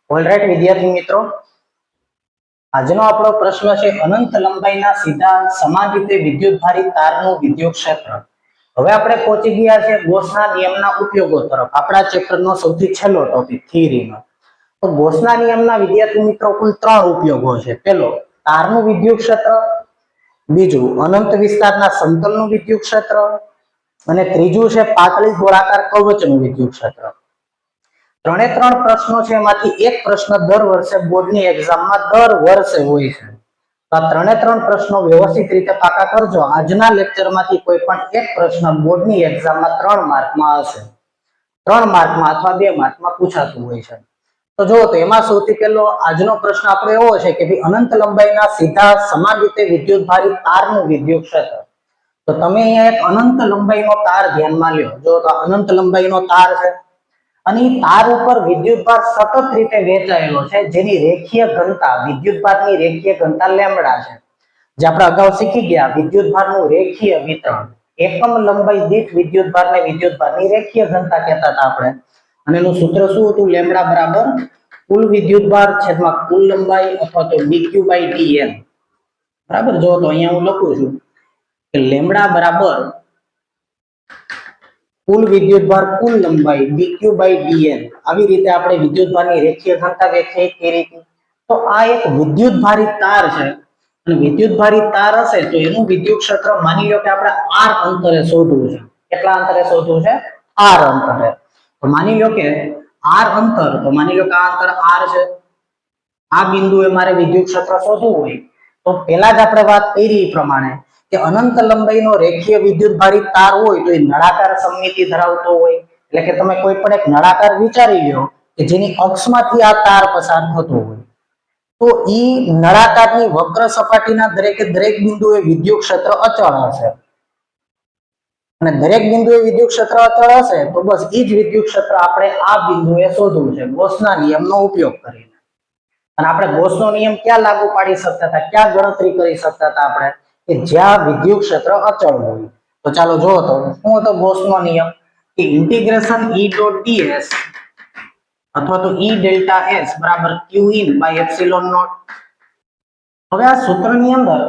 Alright વિદ્યાર્થી મિત્રો, આજનો આપણો પ્રશ્ન છે અનંત લંબાઈના સીધા સમાન રીતે વિદ્યુતભારી તારનું વિદ્યુત ક્ષેત્ર. હવે આપણે પહોંચી ગયા છે ગોસના નિયમના ઉપયોગો તરફ. આપણા ચેપ્ટરનો સૌથી છેલ્લો ટોપિક થિયરીનો. તો ગોસના નિયમના વિદ્યાર્થી મિત્રો કુલ 3 ઉપયોગો છે. પહેલો, તારનું વિદ્યુત ક્ષેત્ર, બીજું અનંત વિસ્તારના સમતલનું વિદ્યુત ક્ષેત્ર, અને ત્રીજું છે પાતળી ગોળાકાર કવચનું વિદ્યુત ક્ષેત્ર. 3 પ્રશ્નો છે, એમાંથી એક પ્રશ્ન દર વર્ષે બોર્ડની એક્ઝામમાં દર વર્ષે હોય છે. તો આ 3 પ્રશ્નો વ્યવસ્થિત રીતે પાકા કરજો. આજના લેક્ચરમાંથી કોઈ પણ એક પ્રશ્ન બોર્ડની એક્ઝામમાં 3 માર્કમાં હશે. 3 માર્કમાં અથવા 2 માર્કમાં પૂછાતું હોય છે. તો જો તો એમાં સૌથી પહેલો આજનો પ્રશ્ન આપણો એવો છે કે ભાઈ અનંત લંબાઈના સીધા સમાન રીતે વિદ્યુતભારી તારનું વિદ્યુત ક્ષેત્ર. તો તમે અહીંયા એક અનંત લંબાઈનો તાર ધ્યાનમાં લ્યો. જો તો અનંત લંબાઈનો તાર છે અને તાર ઉપર વિદ્યુતભાર સતત રીતે વહેંચાયેલો છે, જેની રેખીય ઘનતા વિદ્યુતભારની રેખીય ઘનતા લેમ્બડા છે. જે આપણે અગાઉ શીખી ગયા વિદ્યુતભારનું રેખીય વિતરણ. એકમ લંબાઈ દીઠ વિદ્યુતભારને વિદ્યુતભારની રેખીય ઘનતા કહેતા હતા આપણે. અને એનું સૂત્ર શું હતું? લેમ્બડા બરાબર કુલ વિદ્યુતભાર છેદમાં કુલ લંબાઈ અથવા તો dq/dn. બરાબર. જો તો અહીંયા હું લખું છું કે લેમ્બડા બરાબર કુલ વિદ્યુતભાર કુલ લંબાઈ dq/dn. આવી રીતે આપણે વિદ્યુતભારની રેખીય ઘનતા વ્યાખ્યાયિત કરી હતી. તો આ એક વિદ્યુતભારી તાર છે અને વિદ્યુતભારી તાર હશે તો એનું વિદ્યુત ક્ષેત્ર માની લો કે આપણે r અંતરે શોધવું છે. કેટલા અંતરે શોધવું છે? r અંતરે. તો માની લો કે r અંતર, તો માની લો કે આ અંતર r છે. આ બિંદુએ મારે વિદ્યુત ક્ષેત્ર શોધવું હોય તો પહેલા જ આપણે વાત કરી એ પ્રમાણે કે અનંત લંબાઈનો રેખીય વિદ્યુતભારી તાર હોય તો એ નળાકાર સમમિતિ ધરાવતો હોય. એટલે કે તમે કોઈ પણ એક નળાકાર વિચારી લો કે જેની અક્ષમાંથી આ તાર પસાર થતો હોય તો ઈ નળાકારની વક્ર સપાટીના દરેકે દરેક બિંદુએ વિદ્યુત ક્ષેત્ર અચળ હશે. અને દરેક બિંદુએ વિદ્યુત ક્ષેત્ર અચળ હશે તો બસ ઈ જ વિદ્યુત ક્ષેત્ર આપણે આ બિંદુએ શોધવું છે ગોસના નિયમનો ઉપયોગ કરીને. અને આપણે ગોસનો નિયમ ક્યાં લાગુ પાડી શકતા હતા, ક્યાં ગણતરી કરી શકતા હતા આપણે? કે જ્યાં વિદ્યુત ક્ષેત્ર અચળ હોય. તો ચાલો જોવો તો શું હતો ગોસનો નિયમ? કે ઇન્ટિગ્રેશન E.ds અથવા તો E ડેલ્ટા S બરાબર q in by epsilon naught. હવે આ સૂત્રની અંદર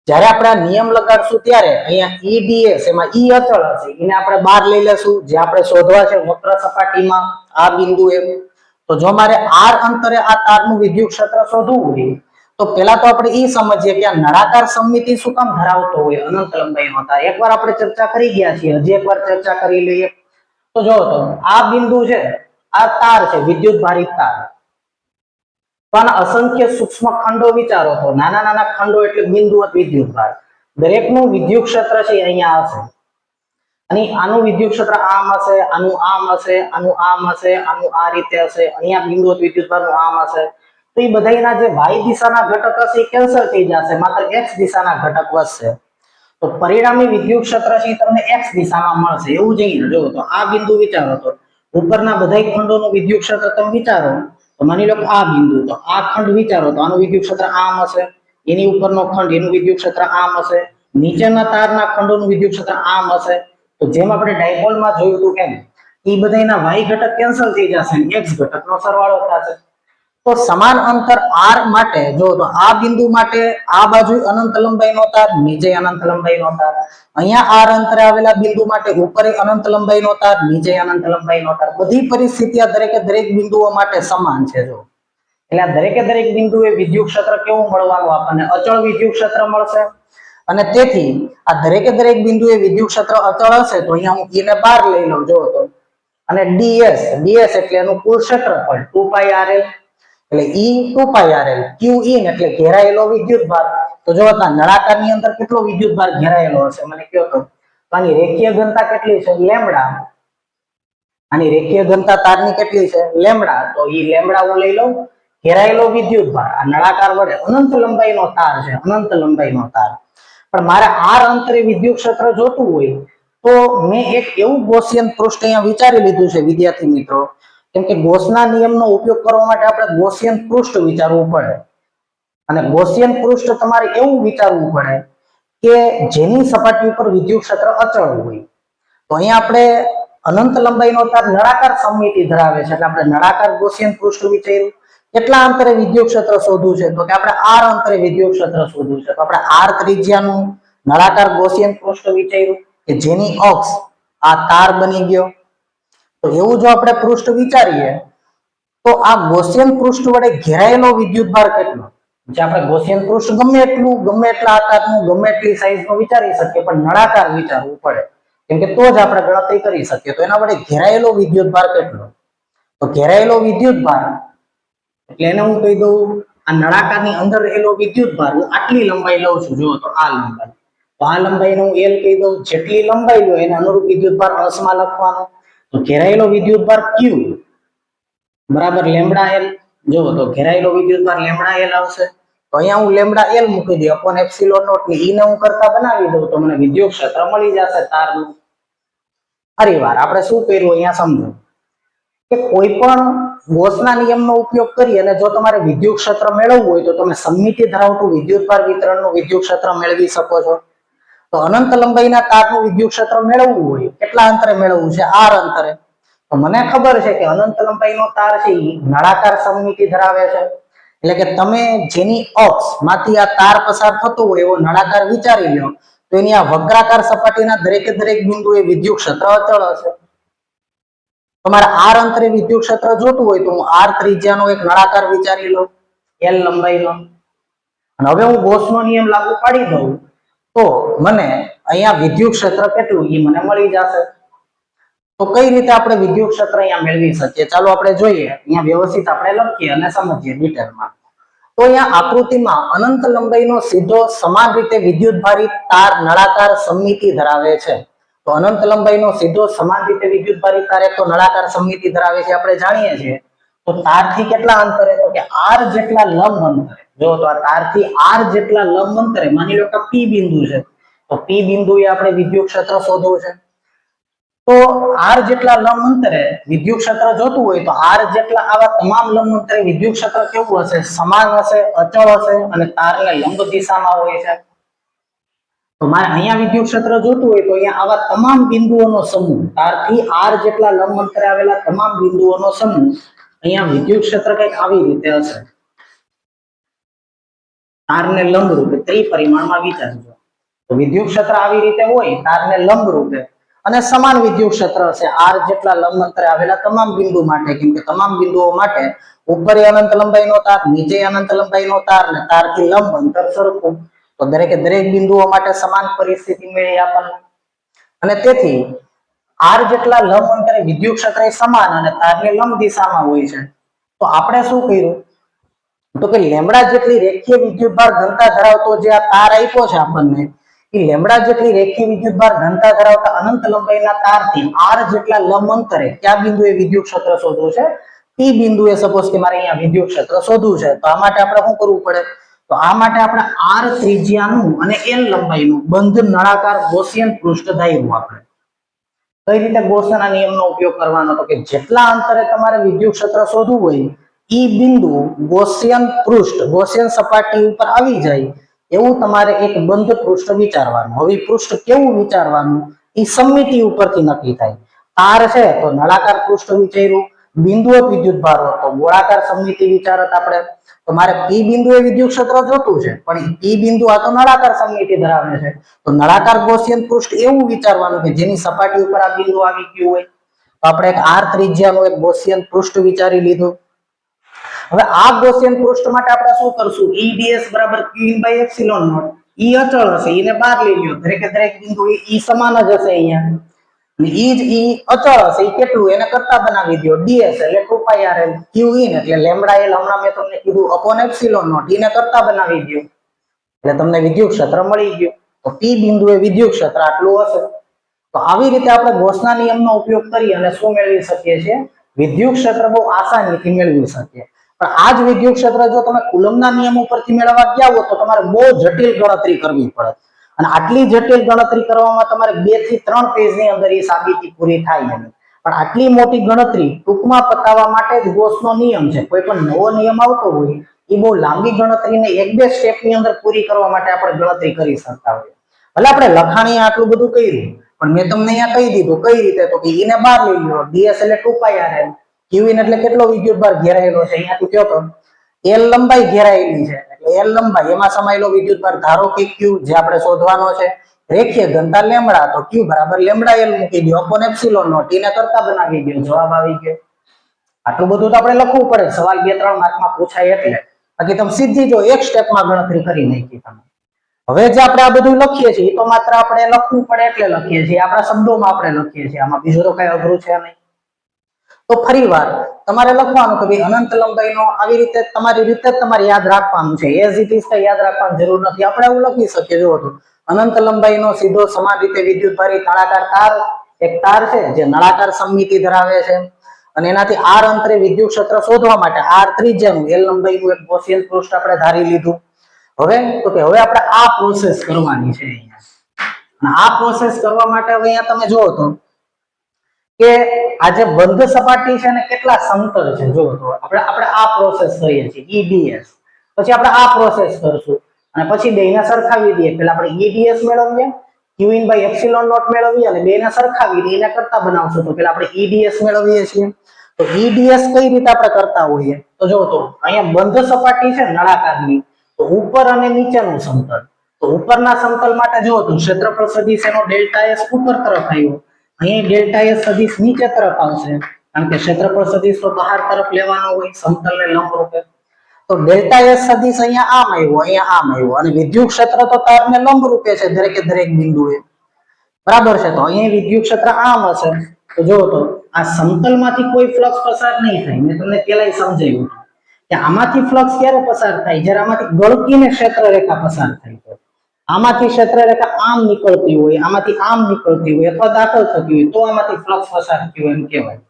જ્યારે આપણે આ નિયમ લગાડશું ત્યારે અહીંયા EDS એમાં E અચળ હશે, એને આપણે બહાર લઈ લેશું. જે આપણે શોધવા છે વક્ર સપાટીમાં આ બિંદુએ. તો જો મારે r અંતરે આ તારનું વિદ્યુત ક્ષેત્ર શોધવું હોય તો પહેલા તો આપણે એ સમજીએ કે આ નળાકાર સમમિતિ શું કામ ધરાવતો હોય અનંત લંબાઈનો તાર. એકવાર આપણે ચર્ચા કરી ગયા છીએ, હજી એકવાર ચર્ચા કરી લઈએ. તો જો તો આ બિંદુ છે, આ તાર છે વિદ્યુતભારી તાર. પણ અસંખ્ય સૂક્ષ્મ ખંડો વિચારો તો નાના નાના ખંડો એટલે બિંદુવત વિદ્યુતભાર. દરેકનું વિદ્યુત ક્ષેત્ર છે અહીંયા હશે અને આનું વિદ્યુત ક્ષેત્ર આમ હશે, આનું આમ હશે, આનું આમ હશે, આનું આ રીતે હશે, અહીંયા બિંદુવત વિદ્યુતભારનું આમ હશે. તો એ બધાના જે y દિશાના ઘટક હશે એ કેન્સલ થઈ જશે, માત્ર x દિશાના ઘટક વધશે. તો પરિણામી વિદ્યુત ક્ષેત્ર છે તમને x દિશામાં મળશે. એવું જ અહીં જો તો આ બિંદુ વિચારો તો ઉપરના બધા ખંડોનું વિદ્યુત ક્ષેત્ર તમે વિચારો તો માની લો કે આ બિંદુ, તો આ ખંડ વિચારો તો આનું વિદ્યુત ક્ષેત્ર આમ હશે, એની ઉપરનો ખંડ એનું વિદ્યુત ક્ષેત્ર આમ હશે, નીચેના તારના ખંડોનું વિદ્યુત ક્ષેત્ર આમ હશે. તો જેમ આપણે ડાયપોલમાં જોયું હતું એમ એ બધાના y ઘટક કેન્સલ થઈ જશે, x ઘટકનો સરવાળો થશે. તો સમાન અંતર r માટે જો તો આ બિંદુ માટે આ બાજુ અનંત લંબાઈનો તાર, નીચે અનંત લંબાઈનો તાર. અહીંયા r અંતરે આવેલા બિંદુ માટે ઉપર અનંત લંબાઈનો તાર, નીચે અનંત લંબાઈનો તાર. બધી પરિસ્થિતિ આ દરેકે દરેક બિંદુઓ માટે સમાન છે. જો એટલે આ દરેકે દરેક બિંદુએ વિદ્યુત ક્ષેત્ર કેવું મળવાનું? આપણને અચળ વિદ્યુત ક્ષેત્ર મળશે. અને તેથી આ દરેકે દરેક બિંદુએ વિદ્યુત ક્ષેત્ર અચળ હશે તો અહીંયા હું એને બહાર લઈ લઉં. જો તો અને ds એટલે એનું કુલ ક્ષેત્રફળ 2πrl એટલે E 2πrl. q in એટલે ઘેરાયેલો વિદ્યુતભાર. તો જો આ નળાકારની અંદર કેટલો વિદ્યુતભાર ઘેરાયેલો હશે મને કહો તો? આની રેખીય ઘનતા કેટલી છે? લેમ્બડા. આની રેખીય ઘનતા તારની કેટલી છે? લેમ્બડા. તો ઈ લેમ્બડા હું લઈ લઉં. ઘેરાયેલો વિદ્યુતભાર આ નળાકાર વડે અનંત લંબાઈનો તાર છે, અનંત લંબાઈનો તાર. પણ મારે r અંતરે વિદ્યુત ક્ષેત્ર જોતું હોય તો મેં એક એવું ગોસિયન પૃષ્ઠ અહીંયા વિચારી લીધું છે વિદ્યાર્થી મિત્રો. કેમ કે ગોસના નિયમનો ઉપયોગ કરવા માટે આપણે ગોસિયન પૃષ્ઠ વિચારવું પડે. અને ગોસિયન પૃષ્ઠ તમારે એવું વિચારવું પડે કે જેની સપાટી ઉપર વિદ્યુત ક્ષેત્ર અચળ હોય. તો અહીંયા આપણે અનંત લંબાઈનો તાર નળાકાર સમમિતિ ધરાવે છે એટલે આપણે નળાકાર ગૌસિયન પૃષ્ઠ વિચાર્યું. કેટલા અંતરે વિદ્યુત ક્ષેત્ર શોધવું છે? તો કે આપણે r અંતરે વિદ્યુત ક્ષેત્ર શોધવું છે. તો આપણે r ત્રિજ્યાનું નળાકાર ગૌસિયન પૃષ્ઠ વિચાર્યું કે જેની અક્ષ આ તાર બની ગયો. તો એવું જો આપણે પૃષ્ઠ વિચારીએ તો આ ગૌસિયન પૃષ્ઠ વડે ઘેરાયેલો વિદ્યુતભાર કેટલો? જે આપણે ગૌસિયન પૃષ્ઠ ગમે એટલા આકારનું ગમે એટલી સાઈઝનું વિચારી શકીએ પણ નળાકાર વિચારવું પડે કેમ કે તો જ આપણે ગણતરી કરી શકીએ. તો એના વડે ઘેરાયેલો વિદ્યુતભાર કેટલો? તો ઘેરાયેલો વિદ્યુતભાર એટલે એને હું કહી દઉં આ નળાકારની અંદર રહેલો વિદ્યુતભાર હું આટલી લંબાઈ લઉં છું. જો તો આ લંબાઈ, તો આ લંબાઈને હું L કહી દઉં. જેટલી લંબાઈ લો એને અનુરૂપ વિદ્યુતભાર અંશમાં લખવાનો. તો ઘેરાયેલો વિદ્યુતભાર Q બરાબર લેમ્બડા L. જો તો ઘેરાયેલો વિદ્યુતભાર લેમ્બડા L આવશે. તો અહીંયા હું લેમ્બડા L મૂકી દઉં અપોન એપ્સિલોન નોટ ની ઈ ને હું કરતા બનાવી દઉં તો મને વિદ્યુત ક્ષેત્ર મળી જશે તારનું. ફરી વાર આપણે શું કર્યું અહીંયા સમજો કે કોઈ પણ ગૌસના નિયમનો ઉપયોગ કરી અને જો તમારે વિદ્યુત ક્ષેત્ર મેળવવું હોય તો તમે સમમિતિ ધરાવતું વિદ્યુતભાર વિતરણનું વિદ્યુત ક્ષેત્ર મેળવી શકો છો. તો અનંત લંબાઈના તારનું વિદ્યુત ક્ષેત્ર મેળવવું હોય કેટલા અંતરે મેળવવું છે? r અંતરે. તો મને ખબર છે કે અનંત લંબાઈનો તાર છે એ નળાકાર સમમિતિ ધરાવે છે એટલે કે તમે જેની અક્ષ માંથી આ તાર પસાર થતો હોય એવો નળાકાર વિચારી લો તો એની આ વક્રાકાર સપાટીના દરેકે દરેક બિંદુએ વિદ્યુત ક્ષેત્ર અચળ હશે. તમારે r અંતરે વિદ્યુત ક્ષેત્ર જોતું હોય તો હું r ત્રિજ્યાનો એક નળાકાર વિચારી લો L લંબાઈનો. અને હવે હું ગૌસનો નિયમ લાગુ પાડી દઉં તો મને અહીંયા વિદ્યુત ક્ષેત્ર કેટલું એ મને મળી જશે. તો કઈ રીતે આપણે વિદ્યુત ક્ષેત્ર અહીંયા મેળવી શકીએ ચાલો આપણે જોઈએ. અહીંયા વ્યવસ્થિત આપણે લખીએ અને સમજીએ ડિટેલમાં. તો અહીંયા આકૃતિમાં અનંત લંબાઈનો સીધો સમાન રીતે વિદ્યુતભારિત તાર નળાકાર સમમિતિ ધરાવે છે. તો અનંત લંબાઈનો સીધો સમાન રીતે વિદ્યુતભારિત તાર એક તો નળાકાર સમમિતિ ધરાવે છે આપણે જાણીએ છીએ. તો તારથી કેટલા અંતરે? તો કે r જેટલા લંબ અંતરે. જો તો આ તારથી r જેટલા લંબ અંતરે માની લો કે P બિંદુ છે તો P બિંદુએ આપણે વિદ્યુત ક્ષેત્ર શોધવું છે. તો r જેટલા લંબ અંતરે વિદ્યુત ક્ષેત્ર જોતું હોય તો r જેટલા આવા તમામ લંબ અંતરે વિદ્યુત ક્ષેત્ર કેવું હશે? સમાન હશે, અચળ હશે અને તારને લંબ દિશામાં હોય છે. તો મારે અહીંયા વિદ્યુત ક્ષેત્ર જોતું હોય તો અહીંયા આવા તમામ બિંદુઓનો સમૂહ તારથી r જેટલા લંબ અંતરે આવેલા તમામ બિંદુઓનો સમૂહ અહીંયા વિદ્યુત ક્ષેત્ર કંઈક આવી રીતે હશે. તારને લંબ રૂપે ત્રિપરિમાણમાં વિચારજો. તો વિદ્યુત ક્ષેત્ર આવી રીતે હોય તારને લંબ રૂપે અને સમાન વિદ્યુત ક્ષેત્ર હશે r જેટલા લંબ અંતરે આવેલા તમામ બિંદુ માટે કેમ કે તમામ બિંદુઓ માટે ઉપર અનંત લંબાઈનો તાર, નીચે અનંત લંબાઈનો તાર અને તારથી લંબ અંતર સરખું. તો દરેકે દરેક બિંદુઓ માટે સમાન પરિસ્થિતિ મળી આપણને. અને તેથી r જેટલા લંબ અંતરે વિદ્યુત ક્ષેત્ર સમાન અને તારની લંબ દિશામાં હોય છે. તો આપણે શું કર્યું તો કે લેમ્બડા જેટલી રેખીય વિદ્યુતભાર ઘનતા ધરાવતો જે આ તાર આપ્યો છે આપણને એ લેમ્બડા જેટલી રેખીય વિદ્યુતભાર ઘનતા ધરાવતા અનંત લંબાઈના તારથી r જેટલા લંબ અંતરે કયા બિંદુએ વિદ્યુત ક્ષેત્ર શોધવું છે? P બિંદુએ સપોઝ કે મારે અહીંયા વિદ્યુત ક્ષેત્ર શોધવું છે. તો આ માટે આપણે શું કરવું પડે? તો આ માટે આપણે r ત્રિજ્યાનું અને L લંબાઈનું બંધ નળાકાર ગૌસિયન પૃષ્ઠ ધાર્યું. આપણે કઈ રીતે ગૌસના નિયમનો ઉપયોગ કરવાનો? તો કે જેટલા અંતરે તમારે વિદ્યુત ક્ષેત્ર શોધવું હોય ઈ બિંદુ ગૌસિયન પૃષ્ઠ ગૌસિયન સપાટી ઉપર આવી જાય એવું તમારે એક બંધ પૃષ્ઠ વિચારવાનું. હવે પૃષ્ઠ કેવું વિચારવાનું એ સમમિતિ ઉપરથી નક્કી થાય. તાર છે તો નળાકાર પૃષ્ઠ વિચાર્યું, બિંદુઓ વિદ્યુતભાર તો ગોળાકાર સમમિતિ વિચારત આપણે. તો મારે P બિંદુએ વિદ્યુત ક્ષેત્ર જોતું છે પણ P બિંદુ આ તો નળાકાર સમમિતિ ધરાવે છે. તો નળાકાર ગૌસિયન પૃષ્ઠ એવું વિચારવાનું કે જેની સપાટી ઉપર આ બિંદુ આવી ગયું હોય. તો આપણે એક r ત્રિજ્યાનું એક ગૌસિયન પૃષ્ઠ વિચારી લીધું. હવે આ ગૌસિયન પૃષ્ઠ માટે આપણે શું કરશું? E ds બરાબર q/ε0 E અચળ હશે એને બહાર લઈ લ્યો. દરેકે દરેક બિંદુ E સમાન જ હશે અહીંયા. E જ E અચળ હશે એ કેટલું એને કરતા બનાવી દો ds એટલે 2πrl q in એટલે લેમ્બડા l હમણાં મેં તમને કીધું અપોન એપ્સિલોન0 એને કરતા બનાવી દો એટલે તમને વિદ્યુત ક્ષેત્ર મળી ગયું. તો P બિંદુએ વિદ્યુત ક્ષેત્ર આટલું હશે. તો આવી રીતે આપણે ગૌસના નિયમનો ઉપયોગ કરી અને શું મેળવી શકીએ છીએ? વિદ્યુત ક્ષેત્ર બહુ આસાનીથી મેળવી શકીએ. પણ આ જ વિદ્યુત ક્ષેત્ર જો તમે કુલમના નિયમ ઉપરથી મેળવવા ગયા હો તો તમારે બહુ જટિલ ગણતરી કરવી પડે અને આટલી જટિલ ગણતરી કરવામાં તમારે 2 થી 3 પેજની અંદર એ સાબિતી પૂરી થાય એમ. પણ આટલી મોટી ગણતરી ટૂંકમાં પતાવવા માટે જ ગૌસનો નિયમ છે. કોઈ પણ નવો નિયમ આવતો હોય એ બહુ લાંબી ગણતરીને 1-2 સ્ટેપની અંદર પૂરી કરવા માટે આપણે ગણતરી કરી શકતા હોઈએ. ભલે આપણે લખાણી આટલું બધું કર્યું પણ મેં તમને અહીંયા કહી દીધું કઈ રીતે, તો કે ઈ ને બહાર લઈ લો, ds એટલે 2πrl, qin એટલે કેટલો વિદ્યુતભાર ઘેરાયેલો છે અહીંયાથી કયો તો l લંબાઈ ઘેરાયેલી છે, એટલે l લંબાઈ એમાં સમાયેલો વિદ્યુતભાર ધારો કે q જે આપણે શોધવાનો છે, રેખીય ઘનતા લેમ્બડા, તો q બરાબર લેમ્બડા l મૂકી દો અપોન એપ્સિલોન નોટ, એને કરતા બનાવી દો, જવાબ આવી ગયો. આટલું બધું તો આપણે લખવું પડે, સવાલ 2-3 માર્કમાં પૂછાય એટલે, બાકી તમે સીધી જો એક સ્ટેપમાં ગણતરી કરી નાખી તમે. હવે જે આપણે આ બધું લખીએ છીએ એ તો માત્ર આપણે લખવું પડે એટલે લખીએ છીએ, આપણા શબ્દોમાં આપણે લખીએ છીએ, આમાં બીજું તો કઈ અઘરું છે નહીં. તો ફરીવાર તમારે લખવાનું કે ભાઈ અનંત લંબાઈનો આવી રીતે તમારી રીતે જ તમારે યાદ રાખવાનું છે, એઝ ઇટ ઇઝ કઈ યાદ રાખવાની જરૂર નથી. આપણે એવું લખી શકીએ, જો અનંત લંબાઈનો સીધો સમાન રીતે વિદ્યુતભારી નળાકાર તાર, એક તાર છે જે નળાકાર સમમિતિ ધરાવે છે, અને એનાથી r અંતરે વિદ્યુત ક્ષેત્ર શોધવા માટે r ત્રિજ્યાનું l લંબાઈનું એક ગૌસિયન પૃષ્ઠ આપણે ધારી લીધું. હવે તો કે હવે આપણે આ પ્રોસેસ કરવાની છે અહીંયા, અને આ પ્રોસેસ કરવા માટે હવે અહીંયા તમે જુઓ તો કે આ જે બંધ સપાટી છે ને કેટલા સમતલ છે, જુઓ તો આપણે આ પ્રોસેસ કરીએ છીએ eds, પછી આપણે આ પ્રોસેસ કરશું અને પછી બેને સરખાવી દઈએ. પહેલા આપણે eds મેળવીએ, qin by epsilon naught મેળવીએ અને બેને સરખાવી દઈએ, એને કરતા બનાવશું. તો પહેલા આપણે eds મેળવીએ છીએ. તો eds કઈ રીતે આપણે કરતા હોઈએ, તો જો તો અહીંયા બંધ સપાટી છે નળાકારની, તો ઉપર અને નીચેનું સમતલ, તો ઉપરના સમતલ માટે જો તો ક્ષેત્રફળ સદિશ એનો ડેલ્ટા s ઉપર તરફ આવ્યો, અહીં ડેલ્ટા s સદિશ નીચે તરફ આવશે, કારણ કે ક્ષેત્રફળ સદિશ તો બહાર તરફ લેવાનો હોય સમતલને લંબ રૂપે. તો ડેલ્ટા s સદિશ અહીંયા આમ આવ્યો, અહીંયા આમ આવ્યો, અને વિદ્યુત ક્ષેત્ર તો તારને લંબ રૂપે છે દરેકે દરેક બિંદુએ, બરાબર છે. તો અહીંયા વિદ્યુત ક્ષેત્ર આમ હશે, તો જો તો આ સમતલમાંથી કોઈ ફ્લક્સ પસાર નહીં થાય. મેં તમને પહેલા સમજાવ્યું કે આમાંથી ફ્લક્સ ક્યારે પસાર થાય, જ્યારે આમાંથી ગળકીને ક્ષેત્ર રેખા પસાર થાય. તો આમાંથી ક્ષેત્ર રેખા આમ નીકળતી હોય, આમાંથી આમ નીકળતી હોય અથવા દાખલ થતી હોય, તો આમાંથી ફ્લક્સ પસાર થયું એમ કહેવાય.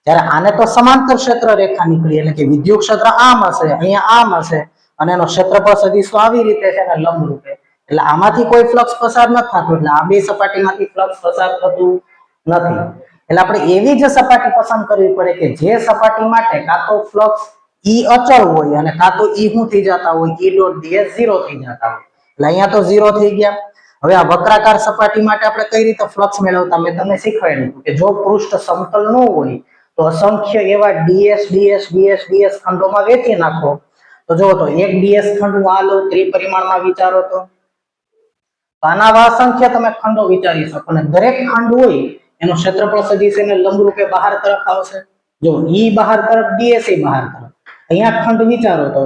જ્યારે આને તો સમાંતર ક્ષેત્ર રેખા નીકળી, એટલે કે વિદ્યુત ક્ષેત્ર આમ હશે, અહીંયા આમ હશે, અને એનો ક્ષેત્રફળ સદિશ આવી રીતે છે ને લંબ રૂપે, એટલે આમાંથી કોઈ ફ્લક્સ પસાર ન થતું, એટલે આ બે સપાટીમાંથી ફ્લક્સ પસાર થતું નથી. એટલે આપણે એવી જ સપાટી પસંદ કરવી પડે કે જે સપાટી માટે કાં તો ફ્લક્સ E અચળ હોય અને કાં તો E શું થઈ જતા હોય, E ડોટ ds 0 થઈ જતા હોય. એટલે અહીંયા તો 0 થઈ ગયા. હવે આ વક્રાકાર સપાટી માટે આપણે કઈ રીતે ફ્લક્સ મેળવતા, મેં તમને શીખવાડ્યું કે જો પૃષ્ઠ સમતલ ન હોય તો અસંખ્ય એવા ds ds ds ds ખંડોમાં વહેંચી નાખો. તો જો તો એક ds ખંડ હું આ લઉં, ત્રિપરિમાણમાં વિચારો તો આના અસંખ્ય તમે ખંડો વિચારી શકો, અને દરેક ખંડ હોય એનો ક્ષેત્રફળ સદિશ એને લંબરૂપે બહાર તરફ આવશે. જો E બહાર તરફ, ds એ બહાર તરફ. અહીંયા ખંડ વિચારો તો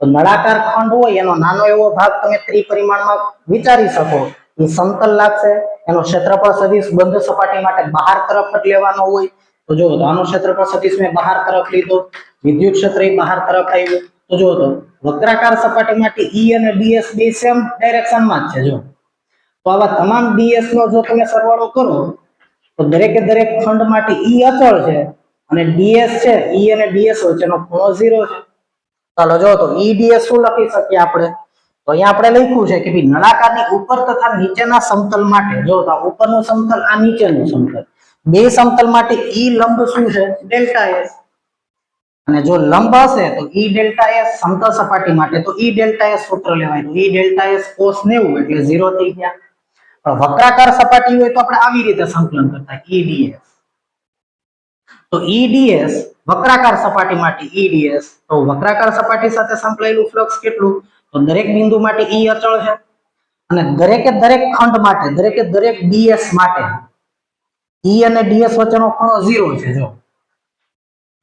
નળાકાર ખંડ હોય એનો નાનો એવો ભાગ તમે ત્રિપરિમાણમાં વિચારી શકો, એ સમતલ લાગશે, એનો ક્ષેત્રફળ સદિશ બંધ સપાટી માટે બહાર તરફ જ લેવાનો હોય. તો જો તો આનો ક્ષેત્રફળ સદિશ મેં બહાર તરફ લીધો, વિદ્યુત ક્ષેત્ર બહાર તરફ આવ્યું. તો જો તો વક્રાકાર સપાટી માટે E અને ds બે સેમ ડાયરેક્શનમાં જ છે. જો તો આવા તમામ ds નો જો તમે સરવાળો કરો તો દરેકે દરેક ખંડ માટે E અચળ છે અને ds છે, E અને ds વચ્ચેનો ખૂણો 0 છે. ચાલો જો તો eds શું લખી શકીએ આપણે, તો અહીંયા આપણે લખ્યું છે કે ભાઈ નળાકારની ઉપર તથા નીચેના સમતલ માટે, જો તો ઉપરનું સમતલ આ નીચેનું સમતલ, બે સમતલ માટે E લંબ શું છે, ડેલ્ટા s, અને જો લંબ હશે તો E ડેલ્ટા s સમતલ સપાટી માટે તો E ડેલ્ટા s સૂત્ર લેવાય, તો E ડેલ્ટા s cos 90 એટલે 0 થઈ ગયા. વક્રાકાર સપાટી હોય તો આપણે આવી રીતે સંકલન કરતા eds, તો eds વક્રાકાર સપાટી માટે eds, તો વક્રાકાર સપાટી સાથે સંકળાયેલું ફ્લક્સ કેટલું, તો દરેક બિંદુ માટે E અચળ છે, અને દરેકે દરેક ખંડ માટે દરેકે દરેક ds માટે E અને ds વચ્ચેનો ખૂણો 0 છે. જો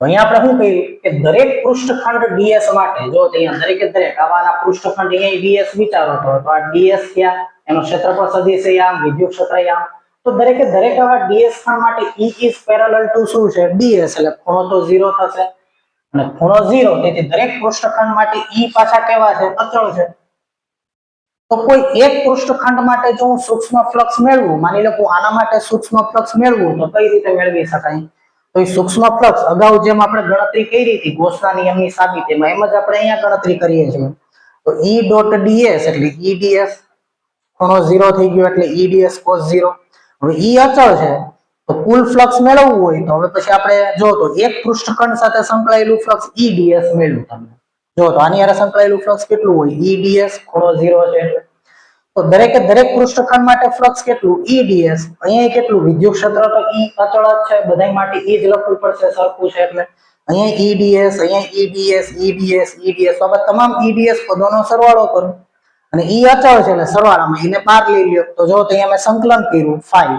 તો અહીંયા આપણે શું કહ્યું કે દરેક પૃષ્ઠખંડ ds માટે, જો અહીંયા દરેકે દરેક આવાના પૃષ્ઠખંડ અહીંયા ds વિચારો તો આ ds ક્યાં, એનો ક્ષેત્રફળ સદિશ આમ, વિદ્યુત ક્ષેત્ર આમ, તો દરેકે દરેક આવા ds ખંડ માટે E is parallel to શું છે, ds, એટલે ખૂણો તો 0 થશે, અને ખૂણો 0, તેથી દરેક પૃષ્ઠખંડ માટે E પાછા કેવા છે, અચળ છે. તો કોઈ એક પૃષ્ઠખંડ માટે જો હું સૂક્ષ્મ ફ્લક્સ મેળવું, માની લો હું આના માટે સૂક્ષ્મ ફ્લક્સ મેળવું, તો કઈ રીતે મેળવી શકાય, તો એ સૂક્ષ્મ ફ્લક્સ અગાઉ જેમ આપણે ગણતરી કરી હતી ગોસના નિયમની સાબિતીમાં, એમ જ આપણે અહીંયા ગણતરી કરીએ છીએ. તો E ડોટ ds એટલે eds, ખૂણો 0 થઈ ગયો એટલે eds cos 0. હવે E અચળ છે તો કુલ ફ્લક્સ મેળવવું હોય તો હવે પછી આપણે જો તો એક પૃષ્ઠખંડ સાથે સંકળાયેલું ફ્લક્સ eds મેળવ્યું. તમને જો તો આની હારે સંકળાયેલું ફ્લક્સ કેટલું હોય, eds ખૂણો 0 છે. તો દરેકે દરેક પૃષ્ઠખંડ માટે ફ્લક્સ કેટલું EDS, અહીંયા કેટલું વિદ્યુત ક્ષેત્ર તો E અચળ જ છે, બધા માટે E જ લખવું પડશે સરખું છે એટલે અહીંયા EDS, અહીંયા EDS તો આપણે તમામ EDS પદોનો સરવાળો કરો અને E અચળ છે એટલે સરવાળામાં એને બહાર લઈ લ્યો. તો જો તો અહીંયા મેં સંકલન કર્યું 5,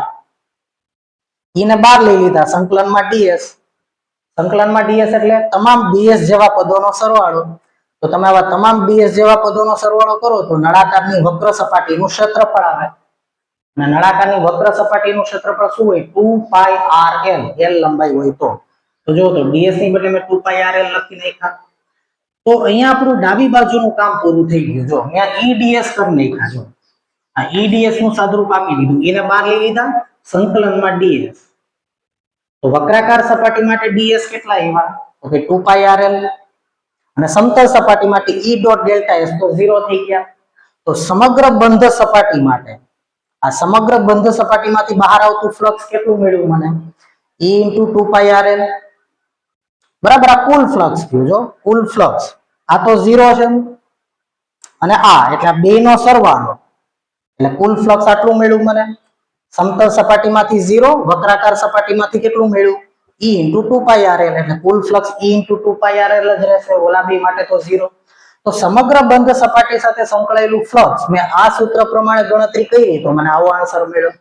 E ને બહાર લઈ લીધા, સંકલનમાં DS એટલે તમામ DS જેવા પદોનો સરવાળો. તો તમે આવા તમામ DS જેવા પદોનો સરવાળો કરો તો નળાકારની વક્ર સપાટીનું ક્ષેત્રફળ આવે. અને નળાકારની વક્ર સપાટીનું ક્ષેત્રફળ શું હોય? 2πrl, l લંબાઈ હોય તો જો તો DS ની બદલે મેં 2πrl લખી નાખ્યા. તો અહીંયા આપણું ડાબી બાજુનું કામ પૂરું થઈ ગયું. જો અહીંયા EDS કરી નાખ્યા. જો આ EDS નું સાદુરૂપ આપી દીધું, એને બહાર લઈ લીધા, સંકલનમાં DS. તો વક્રાકાર સપાટી માટે DS કેટલા આવ્યા? તો કે 2πrl અને સમતલ સપાટી માટે E ડોટ ડેલ્ટા S તો 0 થઈ ગયા. તો સમગ્ર બંધ સપાટી માટે આ સમગ્ર બંધ સપાટીમાંથી બહાર આવતું ફ્લક્સ કેટલું મળ્યું મને? E * 2πrl બરાબર. આ કુલ ફ્લક્સ થયું. જો કુલ ફ્લક્સ આ તો 0 છે અને આ એટલે આ બેનો સરવાળો એટલે કુલ ફ્લક્સ આટલું મળ્યું મને. સમતલ સપાટીમાંથી 0, વક્રાકાર સપાટીમાંથી કેટલું મળ્યું? E * 2πrl એટલે કુલ ફ્લક્સ E * 2πrl જ રહેશે, ઓલા બે માટે તો 0. તો સમગ્ર બંધ સપાટી સાથે સંકળાયેલું ફ્લક્સ મેં આ સૂત્ર પ્રમાણે ગણતરી કરી તો મને આવો આન્સર મળ્યો.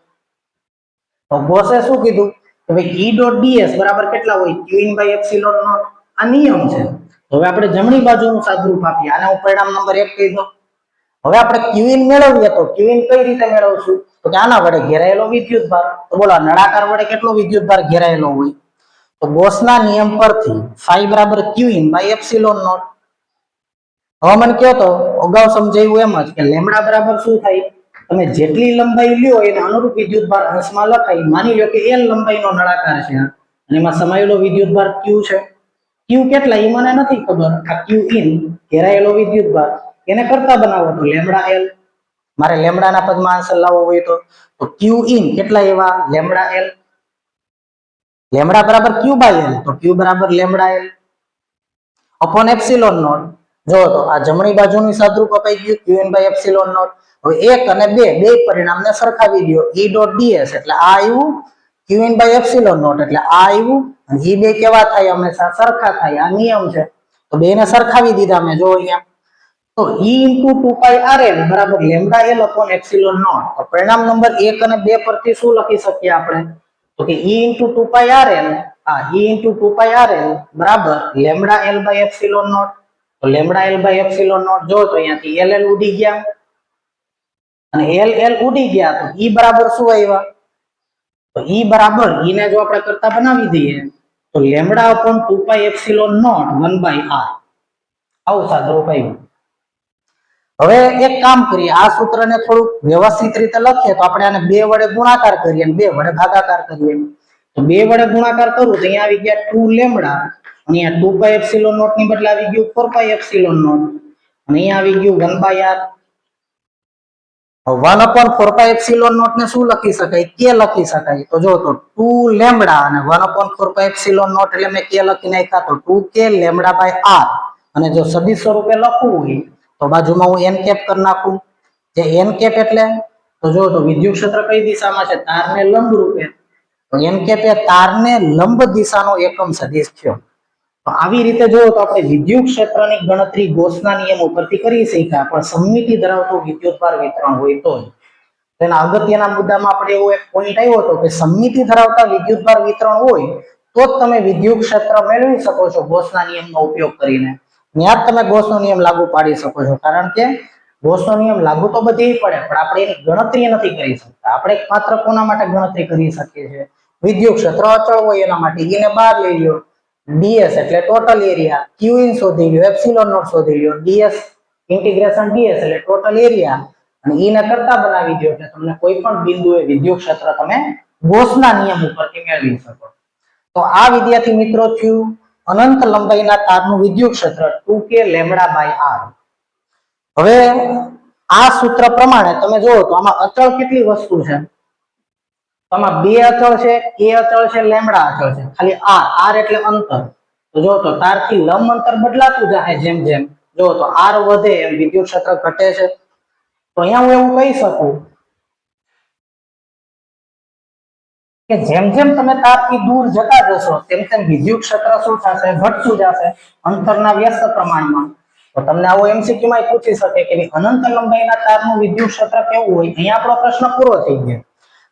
તો ગોસે શું કીધું કે ભાઈ E ડોટ DS બરાબર કેટલા હોય? Qin/ε0. આ નિયમ છે. હવે આપણે જમણી બાજુનું સાદુરૂપ આપીએ, આને હું પરિણામ નંબર 1 કહી દઉં. હવે આપણે Qin મેળવીએ તો Qin કઈ રીતે મેળવશું? તો કે આના વડે ઘેરાયેલો વિદ્યુતભાર. તો બોલો નળાકાર વડે કેટલો વિદ્યુતભાર ઘેરાયેલો હોય? તો ગોસના નિયમ પરથી phi બરાબર Qin/ε0. હવે મને કહો તો અગાઉ સમજાયું એમ જ કે લેમ્ડા બરાબર શું થાય? તમે જેટલી લંબાઈ લ્યો એને અનુરૂપ વિદ્યુતભાર અંશમાં લખાય. માની લો કે L લંબાઈનો નળાકાર છે અને એમાં સમાયેલો વિદ્યુતભાર Q છે. Q કેટલા એ મને નથી ખબર. આ Qin ઘેરાયેલો વિદ્યુતભાર એને કરતા બનાવો તો લેમ્ડા L. મારે લેમ્ડાના પદમાં આન્સર લાવવો હોય તો Qin કેટલા એવા? Lambda L. લેમ્ડા બરાબર Q/L તો Q બરાબર લેમ્ડા L upon ε0. જો તો આ જમણી બાજુની સાદુરૂપ અપાઈ ગયું Qin/ε0. હવે 1 અને 2 બે પરિણામને સરખાવી દો. E ડોટ DS એટલે આ આવ્યું, Qin/ε0 એટલે આ આવ્યું અને એ બે કેવા થાય? હંમેશા સરખા થાય. આ નિયમ છે. તો બેને સરખાવી દીધા મેં. જો અહીંયા તો E * 2πrl બરાબર લેમ્ડા L upon ε0. તો પરિણામ નંબર 1 અને 2 પરથી શું લખી શકીએ આપણે? તો કે E * 2πrl બરાબર લેમ્ડા L/ε0. તો લેમ્ડા L/ε0 જો તો અહીંયાથી LL ઉડી ગયા અને LL ઉડી ગયા તો E બરાબર શું આવ્યા? તો E બરાબર E ને જો આપણે કરતા બનાવી દઈએ તો લેમ્ડા upon 2πε0 1/r. આવું સાદુરૂપ આવ્યું. હવે એક કામ કરીએ, આ સૂત્રને થોડુંક વ્યવસ્થિત રીતે લખીએ તો આપણે આને 2 વડે ગુણાકાર કરીએ અને 2 વડે ભાગાકાર કરીએ. તો 2 વડે ગુણાકાર કરું તો અહીંયા આવી ગયા 2 લેમ્ડા, અહીંયા 2πε0 ની બદલે આવી ગયું 4πε0 અને અહીંયા આવી ગયું 1/r. 1/4πε0 ને શું લખી શકાય? k લખી શકાય. તો જો તો 2 લેમ્ડા અને 1/4πε0 એટલે મેં k લખી નાખ્યા તો 2k લેમ્ડા/r. અને જો સદિશ સ્વરૂપે લખવું હોય તો બાજુમાં હું n કેપ કરી નાખું. જે n કેપ એટલે તો જો તો વિદ્યુત ક્ષેત્ર કઈ દિશામાં છે? તારને લંબ રૂપે. તો n કેપ એ તારને લંબ દિશાનો એકમ સદિશ થયો. તો આવી રીતે જોયો તો આપણે વિદ્યુત ક્ષેત્રની ગણતરી ગોસના નિયમ ઉપરથી કરી શક્યા, પણ સમમિતિ ધરાવતું વિદ્યુતભાર વિતરણ હોય તો જ. તેના અગત્યના મુદ્દામાં આપણે એવો એક પોઈન્ટ આવ્યો હતો કે સમમિતિ ધરાવતા વિદ્યુતભાર વિતરણ હોય તો જ તમે વિદ્યુત ક્ષેત્ર મેળવી શકો છો ગોસના નિયમનો ઉપયોગ કરીને. ત્યાં જ તમે ગોસનો નિયમ લાગુ પાડી શકો છો. કારણ કે ગોસનો નિયમ લાગુ તો બધે પડે પણ આપણે એની ગણતરી નથી કરી શકતા. આપણે માત્ર કોના માટે ગણતરી કરી શકીએ છીએ? વિદ્યુત ક્ષેત્ર અચળ હોય એના માટે. એને બહાર લઈ લ્યો. DS એટલે ટોટલ એરિયા, Qin શોધી લ્યો, ε0 શોધી લ્યો, DS ઇન્ટિગ્રેશન DS એટલે ટોટલ એરિયા અને E ને કરતા બનાવી દો એટલે તમને કોઈ પણ બિંદુએ વિદ્યુત ક્ષેત્ર તમે ગોસના નિયમ ઉપરથી મેળવી શકો. તો આ વિદ્યાર્થી મિત્રો થયું અનંત લંબાઈના તારનું વિદ્યુત ક્ષેત્ર 2k લેમ્ડા/r. હવે આ સૂત્ર પ્રમાણે તમે જોવો તો આમાં અચળ કેટલી વસ્તુ છે? આમાં 2 અચળ છે, k અચળ છે, લેમ્ડા અચળ છે. ખાલી r એટલે અંતર. તો જો તો તારથી લંબ અંતર બદલાતું જાય જેમ જેમ જો તો r વધે એમ વિદ્યુત ક્ષેત્ર ઘટે છે. તો તો અહીંયા હું એવું કહી શકું કે જેમ જેમ તમે તારથી દૂર જતા જશો તેમ તેમ વિદ્યુત ક્ષેત્ર શું થશે, ઘટતું જશે અંતરના વ્યસ્ત પ્રમાણમાં. તો તમને આવો એમસીક્યુ માં પૂછી શકે કે અનંત લંબાઈના તારનું વિદ્યુત ક્ષેત્ર કેવું હોય. અહીંયા આપણો પ્રશ્ન પૂરો થઈ ગયો.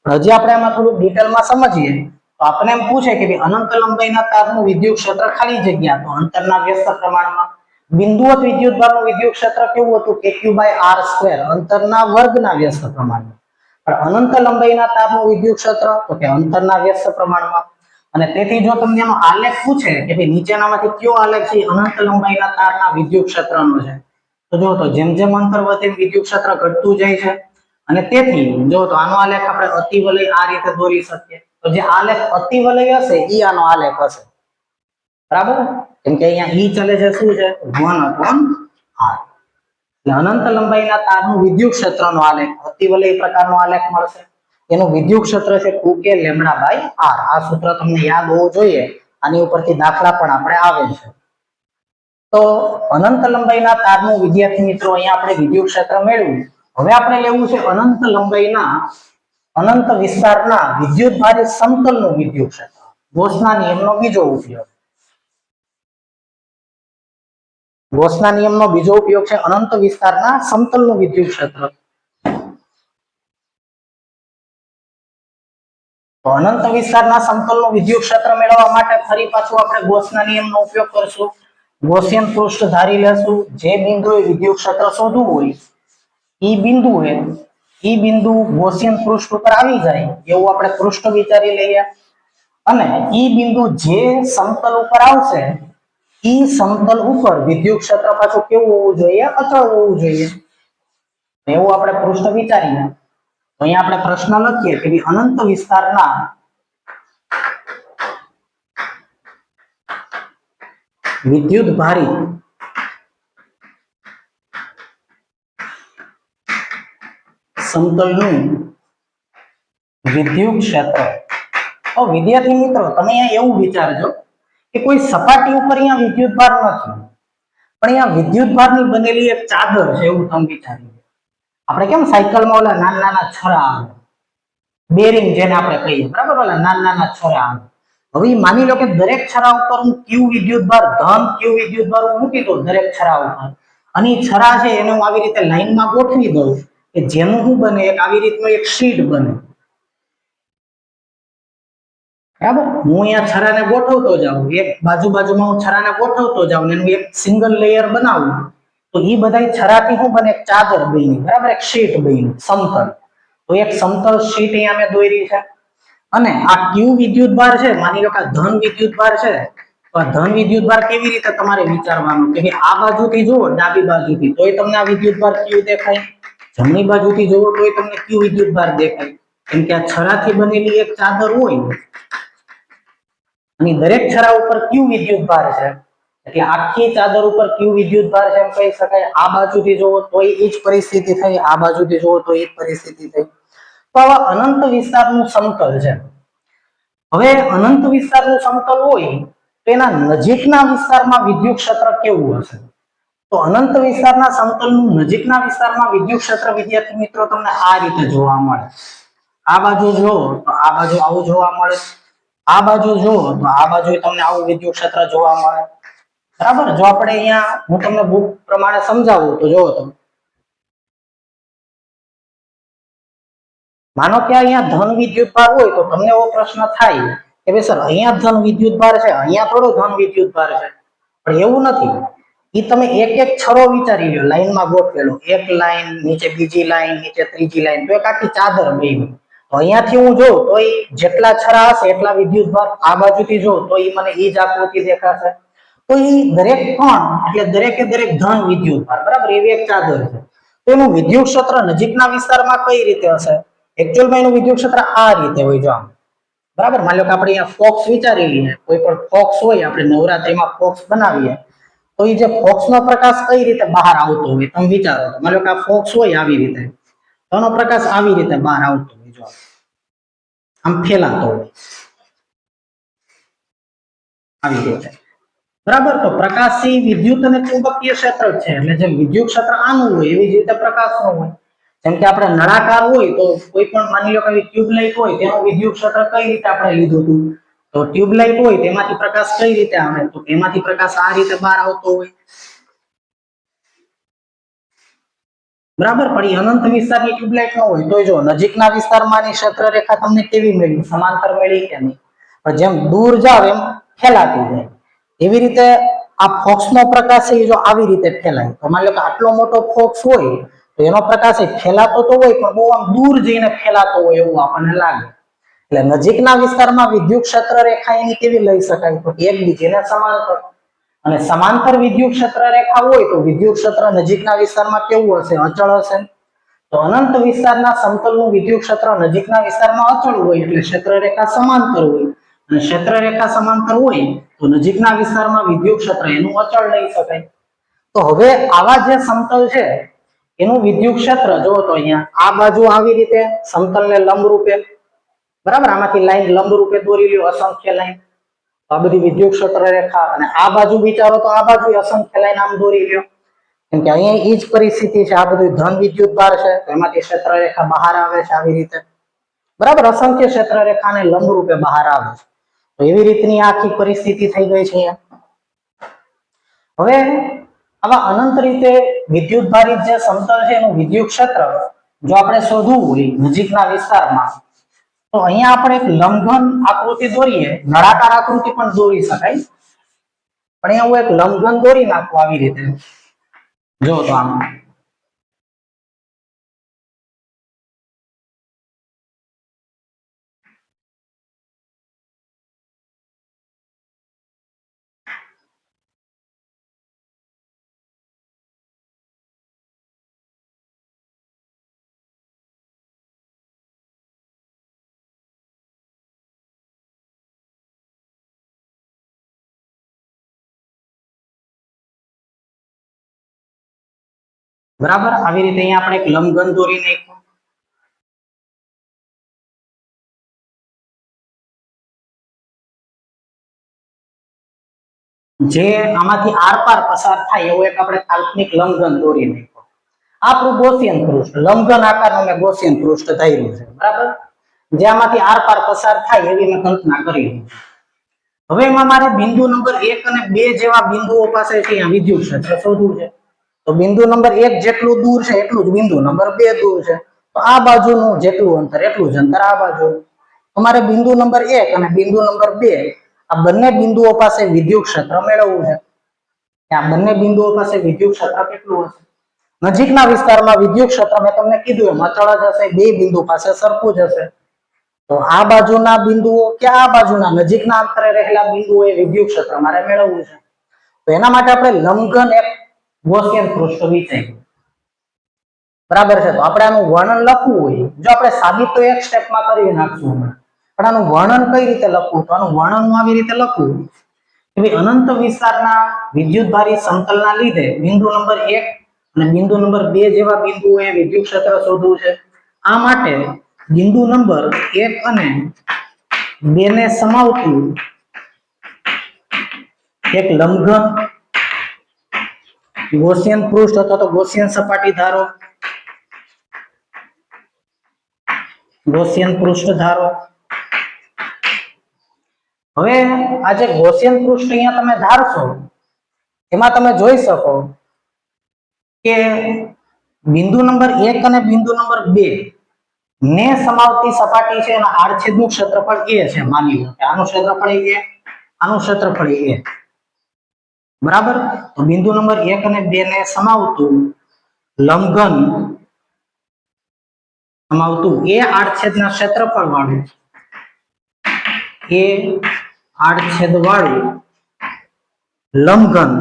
હજી આપણે આમાં થોડું ડિટેલમાં સમજીએ તો આપણે એમ પૂછે કે અનંત લંબાઈના તારનું વિદ્યુત ક્ષેત્ર ખાલી જગ્યા તો અંતરના વ્યસ્ત પ્રમાણમાં. બિંદુવત વિદ્યુતભારનું વિદ્યુત ક્ષેત્ર કેવું હતું કે Q/r², અંતરના વર્ગના વ્યસ્ત પ્રમાણમાં. પણ અનંત લંબાઈના તારનું વિદ્યુત ક્ષેત્ર તો કે અંતરના વ્યસ્ત પ્રમાણમાં. અને તેથી જો તમને એનો આલેખ પૂછે કે ભાઈ નીચેનામાંથી કયો આલેખ છે અનંત લંબાઈના તારના વિદ્યુત ક્ષેત્રનો છે, તો જો તો જેમ જેમ અંતર વધે વિદ્યુત ક્ષેત્ર ઘટતું જાય છે. અને તેથી જો તો આનો આલેખ આપણે અતિવલય આ રીતે દોરી શકીએ. તો જે આલેખ અતિવલય હશે ઈ આનો આલેખ હશે, બરાબર. કેમ કે અહીંયા ઈ ચલે છે શું છે 1/r. અનંત લંબાઈના તારનું વિદ્યુત ક્ષેત્રનો આલેખ અતિવલય પ્રકારનો આલેખ મળશે. એનું વિદ્યુત ક્ષેત્ર છે 2k/r. આ સૂત્ર તમને યાદ હોવું જોઈએ. આની ઉપરથી દાખલા પણ આપણે આવે છે. તો અનંત લંબાઈના તારનું વિદ્યાર્થી મિત્રો અહીંયા આપણે વિદ્યુત ક્ષેત્ર મેળવ્યું. હવે આપણે લેવું છે અનંત લંબાઈના અનંત વિસ્તારના વિદ્યુતભારિત સમતલનું વિદ્યુત ક્ષેત્ર. ગોસના નિયમનો બીજો ઉપયોગ. ગોસના નિયમનો બીજો ઉપયોગ છે અનંત વિસ્તારના સમતલનું વિદ્યુત ક્ષેત્ર. તો અનંત વિસ્તારના સમતલનું વિદ્યુત ક્ષેત્ર મેળવવા માટે ફરી પાછું આપણે ગોસના નિયમનો ઉપયોગ કરશું. ગોસિયન પૃષ્ઠ ધારી લેશું. જે બિંદુએ વિદ્યુત ક્ષેત્ર શોધવું હોય ઈ બિંદુ ગોસિયન પૃષ્ઠ ઉપર આવી જાય એવું આપણે પૃષ્ઠ વિચારી લઈએ. અને ઈ બિંદુ જે સમતલ ઉપર આવશે ઈ સમતલ ઉપર વિદ્યુત ક્ષેત્ર પાછું કેવું હોવું જોઈએ, અચળ હોવું જોઈએ. એવું આપણે પૃષ્ઠ વિચારીએ. તો અહીંયા આપણે પ્રશ્ન લખીએ કે અનંત વિસ્તારના વિદ્યુત ભારિત સમતલનું વિદ્યુત ક્ષેત્ર. તો વિદ્યાર્થી મિત્રો તમે અહીંયા એવું વિચારજો કે કોઈ સપાટી ઉપર અહીંયા વિદ્યુત ભાર નથી, પણ અહીંયા વિદ્યુત ભારની બનેલી એક ચાદર છે એવું તમે વિચારી. આપણે કેમ સાયકલમાં ઓલા નાના નાના છરા આવે, બેરિંગ જેને આપણે કહીએ, બરાબર, ઓલા નાના નાના છરા આવે. હવે માની લો કે દરેક છરા ઉપર હું Q વિદ્યુત ભાર ધન Q વિદ્યુત ભાર હું મૂકી દઉં દરેક છરા ઉપર, અને છરા છે એને હું આવી રીતે લાઈનમાં ગોઠવી દઉં કે જેનું શું બને એક આવી રીતનું એક શીટ બને, બરાબર. હું અહીંયા છરાને ગોઠવતો જાઉં, એક બાજુમાં હું છરાને ગોઠવતો જાઉં, એનું એક સિંગલ લેયર બનાવું, તો એ બધા છરાથી શું બને એક ચાદર બની, બરાબર, એક શીટ બની સમતલ. તો એક સમતલ શીટ અહીંયા મેં દોરી છે. અને આ Q વિદ્યુત ભાર છે, માની લો કે ધન વિદ્યુત ભાર છે. તો ધન વિદ્યુત ભાર કેવી રીતે તમારે વિચારવાનું કે આ બાજુથી જુઓ ડાબી બાજુથી તોય તમને આ વિદ્યુત ભાર Q દેખાય, જમણી બાજુથી જુઓ તોય તમને Q વિદ્યુત ભાર દેખાય. કેમ કે આ છરાથી બનેલી એક ચાદર હોય અને દરેક છરા ઉપર Q વિદ્યુત ભાર છે, એટલે આખી ચાદર ઉપર Q વિદ્યુત ભાર છે એમ કહી શકાય. આ બાજુથી જુઓ તોય એ જ પરિસ્થિતિ થઈ, આ બાજુથી જુઓ તો એ જ પરિસ્થિતિ થઈ. તો આવા અનંત વિસ્તારનું સમતલ છે. હવે અનંત વિસ્તારનું સમતલ હોય તો એના નજીકના વિસ્તારમાં વિદ્યુત ક્ષેત્ર કેવું હશે? તો અનંત વિસ્તારના સમતલનું નજીકના વિસ્તારમાં વિદ્યુત ક્ષેત્ર વિદ્યાર્થી મિત્રો તમને આ રીતે જોવા મળે. આ બાજુ જો તો આ બાજુ આવું જોવા મળે, આ બાજુ જો તો આ બાજુ તમને આવું વિદ્યુત ક્ષેત્ર જોવા મળે, બરાબર. જો આપણે અહીંયા હું તમને બુક પ્રમાણે સમજાવું તો જો તો માનો કે અહીંયા ધન વિદ્યુત ભાર હોય તો તમને એવો પ્રશ્ન થાય કે ભાઈ સર અહીંયા ધન વિદ્યુત ભાર છે, અહીંયા થોડો ધન વિદ્યુત ભાર છે. પણ એવું નથી. ઈ તમે એક એક છરો વિચારી લો, લાઈનમાં ગોઠવેલો, એક લાઈન નીચે બીજી લાઈન નીચે ત્રીજી લાઈન, તો એક આખી ચાદર બની. તો અહીંયાથી હું જોઉં તો જેટલા છરા હશે એટલા વિદ્યુત ભાર. આ બાજુથી જોઉં તો ઈ મને ઈ જ આકૃતિ દેખાશે. તો ઈ દરેક કોણ એટલે દરેકે દરેક ધન વિદ્યુત ભાર, બરાબર, એવી એક ચાદર છે. તો એનું વિદ્યુત ક્ષેત્ર નજીકના વિસ્તારમાં કઈ રીતે હશે? એકચ્યુઅલમાં એનું વિદ્યુત ક્ષેત્ર આ રીતે હોય જો આમ, બરાબર. માની લો કે આપણે અહીંયા ફોક્સ વિચારી લઈએ, કોઈ પણ ફોક્સ હોય, આપણે નવરાત્રીમાં ફોક્સ બનાવીએ તો એ જે ફોક્સનો પ્રકાશ કઈ રીતે બહાર આવતો હોય તમે વિચારો. તો માની લો કે આ ફોક્સ હોય આવી રીતે, તો એનો પ્રકાશ આવી રીતે બહાર આવતો હોય જો આમ ફેલાતો હોય આવી રીતે, બરાબર. તો પ્રકાશી વિદ્યુત અને ચુંબકીય ક્ષેત્ર છે, એટલે જે વિદ્યુત ક્ષેત્ર આનું હોય એવી જ રીતે પ્રકાશનું હોય. જેમ કે આપણે નળાકાર હોય તો કોઈ પણ માની લો કે ટ્યુબલાઇટ હોય તેનું વિદ્યુત ક્ષેત્ર કઈ રીતે આપણે લીધું હતું, તો ટ્યુબલાઇટ હોય તેમાંથી પ્રકાશ કઈ રીતે આવે, તો તેમાંથી પ્રકાશ આ રીતે બહાર આવતો હોય, બરાબર. પણ અનંત વિસ્તારની ટ્યુબલાઇટ ન હોય તો જો નજીકના વિસ્તારમાંની ક્ષેત્ર રેખા તમને કેવી મળી, સમાંતર મળી કે નહીં, પણ જેમ દૂર જાવ એમ ફેલાતી જાય. એવી રીતે આ ફોક્સનો પ્રકાશ છે જો આવી રીતે ફેલાય, તો માની લો કે આટલો મોટો ફોક્સ હોય તો એનો પ્રકાશ ફેલાતો તો હોય પણ બહુ આમ દૂર જઈને ફેલાતો હોય એવું આપણને લાગે. એટલે નજીકના વિસ્તારમાં વિદ્યુત ક્ષેત્ર રેખા એની કેવી લઈ શકાય, તો એકબીજાને સમાંતર. અને સમાંતર વિદ્યુત ક્ષેત્ર રેખા હોય તો વિદ્યુત ક્ષેત્ર નજીકના વિસ્તારમાં કેવું હશે, અચળ હશે. તો અનંત વિસ્તારના સમતલનું વિદ્યુત ક્ષેત્ર નજીકના વિસ્તારમાં અચળ હોય એટલે ક્ષેત્ર રેખા સમાંતર હોય, અને ક્ષેત્ર રેખા સમાંતર હોય તો નજીકના વિસ્તારમાં વિદ્યુત ક્ષેત્ર એનું અચળ લઈ શકાય. તો હવે આવા જે સમતલ છે એનું વિદ્યુત ક્ષેત્ર જોવો તો અહીંયા આ બાજુ આવી રીતે સમતલને લંબ રૂપે, બરાબર, આમાંથી લાઈન લંબ રૂપે દોરી લ્યો, અસંખ્ય લાઈન, આ બધી વિદ્યુત ક્ષેત્ર રેખા, અને આ બાજુ વિચારો તો આ બાજુ અસંખ્ય લાઈન આમ દોરી લ્યો, કેમ કે અહીંયા ઈ જ પરિસ્થિતિ છે, આ બધું ધન વિદ્યુત ભાર છે તો એમાંથી ક્ષેત્ર રેખા બહાર આવે છે આવી રીતે, બરાબર, અસંખ્ય ક્ષેત્ર રેખાને લંબ રૂપે બહાર આવે છે. તો એવી રીતની આખી પરિસ્થિતિ થઈ ગઈ છે અહીંયા. હવે આવા અનંત રીતે વિદ્યુત ભારિત જે સમતલ છે એનું વિદ્યુત ક્ષેત્ર જો આપણે શોધવું હોય નજીકના વિસ્તારમાં, તો અહીંયા આપણે એક લંબઘન આકૃતિ દોરીએ, નળાકાર આકૃતિ પણ દોરી શકાય, પણ અહીંયા હું એક લંબઘન દોરી નાખું આવી રીતે, જો તો આમાં બરાબર આવી રીતે અહીંયા આપણે એક લંબઘન દોરી નાખ્યું. જે આમાંથી આરપાર પસાર થાય એવો એક આપણે કાલ્પનિક લંબઘન દોરી નાખ્યો. આપણું ગૌસિયન પૃષ્ઠ, લંબઘન આકારનું મેં ગૌસિયન પૃષ્ઠ ધાર્યું છે, બરાબર, જે આમાંથી આરપાર પસાર થાય એવી મેં કલ્પના કરી. હવે એમાં મારે બિંદુ નંબર 1 અને 2 જેવા બિંદુઓ પાસે છે અહીંયા વિદ્યુત ક્ષેત્ર શોધવું છે. તો બિંદુ નંબર 1 જેટલું દૂર છે એટલું જ બિંદુ નંબર 2 દૂર છે, તો આ બાજુનું જેટલું અંતર એટલું જ અંતર આ બાજુ. તમારે બિંદુ નંબર 1 અને બિંદુ નંબર 2 આ બંને બિંદુઓ પાસે વિદ્યુત ક્ષેત્ર મેળવવું છે. આ બંને બિંદુઓ પાસે વિદ્યુત ક્ષેત્ર કેટલું હશે? નજીકના વિસ્તારમાં વિદ્યુત ક્ષેત્ર મેં તમને કીધું એમ અચળ જ હશે, બે બિંદુ પાસે સરખું જ હશે. તો આ બાજુના બિંદુઓ કે આ બાજુના નજીકના અંતરે રહેલા બિંદુઓ એ વિદ્યુત ક્ષેત્ર મારે મેળવવું છે. તો એના માટે આપણે લંબઘન એક ગૌસિયન પૃષ્ઠ વિચાર્યું, બરાબર છે. તો આપણે આનું વર્ણન લખવું હોય, જો આપણે સાબિત તો એક સ્ટેપમાં કરી નાખશું, પણ આનું વર્ણન કઈ રીતે લખવું, તો આનું વર્ણન હું આવી રીતે લખું કે અનંત વિસ્તારના વિદ્યુતભારી સમતલના લીધે બિંદુ નંબર 1 અને બિંદુ નંબર 2 જેવા બિંદુઓએ વિદ્યુત ક્ષેત્ર શોધવું છે. આ માટે બિંદુ નંબર 1 અને 2 ને સમાવતું એક લંબઘન ગૌસિયન પૃષ્ઠ અથવા તો ગૌસિયન સપાટી ધારો, ગૌસિયન પૃષ્ઠ ધારો. હવે આ જે ગૌસિયન પૃષ્ઠ અહીંયા તમે ધારશો એમાં તમે જોઈ શકો કે બિંદુ નંબર 1 અને બિંદુ નંબર 2 ને સમાવતી સપાટી છે એના આડછેદનું ક્ષેત્રફળ a છે. માની લો કે આનું ક્ષેત્રફળ a, આનું ક્ષેત્રફળ a, બરાબર. તો બિંદુ નંબર 1 અને 2 ને સમાવતું લંબઘન સમાવતું a આડછેદના ક્ષેત્રફળ વાળું, a આડછેદ વાળું લંબઘન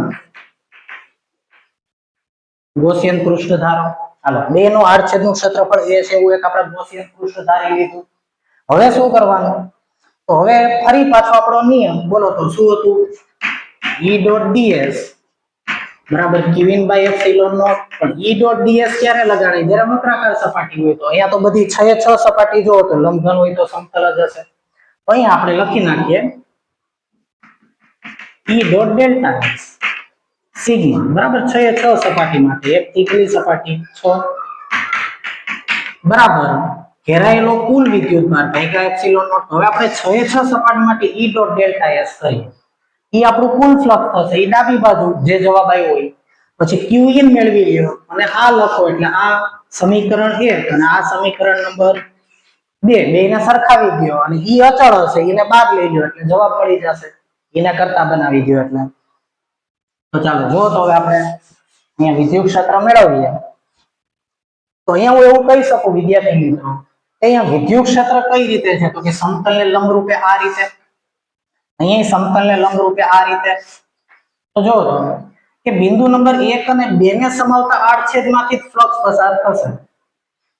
ગૌસિયન પૃષ્ઠ ધારો. હાલો, બે નું આડછેદનું ક્ષેત્રફળ a છે એવું એક આપણે ગૌસિયન પૃષ્ઠ ધારી લીધું. હવે શું કરવાનું, તો હવે ફરી પાછો આપણો નિયમ બોલો તો શું હતું, E ડોટ ds બરાબર q by epsilon naught. પણ E ડોટ ds ક્યારે લગાડાય, જ્યારે વક્રાકાર સપાટી હોય. તો અહીંયા તો બધી 6 એ 6 સપાટી જો તો લંબઘન હોય તો સમતલ જ હશે. તો અહીંયા આપણે લખી નાખીએ E ડોટ ડેલ્ટા સિગ્મા, બરાબર, 6 એ 6 સપાટી માટે એક થી કેટલી સપાટી 6, બરાબર ઘેરાયેલો કુલ વિદ્યુતભાર ભાગ્યા એપ્સિલોન નોટ. હવે આપણે 6 એ 6 સપાટી માટે E ડોટ ડેલ્ટા S કરીએ. એ આપણું કુલ ફ્લક્સ થશે. એ ડાબી બાજુ જે જવાબ આવ્યો હોય. પછી Qin મેળવી લ્યો અને આ લખો એટલે આ સમીકરણ 1 અને આ સમીકરણ નંબર 2 બેને સરખાવી દો અને E અચળ હશે એને બાદ લઈ લો એટલે જવાબ મળી જશે. એને કરતા બનાવી દો એટલે. તો ચાલો જો તો હવે આપણે અહીંયા વિદ્યુત ક્ષેત્ર મેળવીએ. તો અહીંયા હું એવું કહી શકું વિદ્યાર્થી મિત્રો અહીંયા વિદ્યુત ક્ષેત્ર કઈ રીતે છે તો કે સમતલને લંબરૂપે આ રીતે, અહીંયા સમતલને લંબરૂપે આ રીતે. તો જો કે બિંદુ નંબર 1 અને 2 ને સમાવતા આડછેદમાંથી ફ્લક્સ પસાર થશે.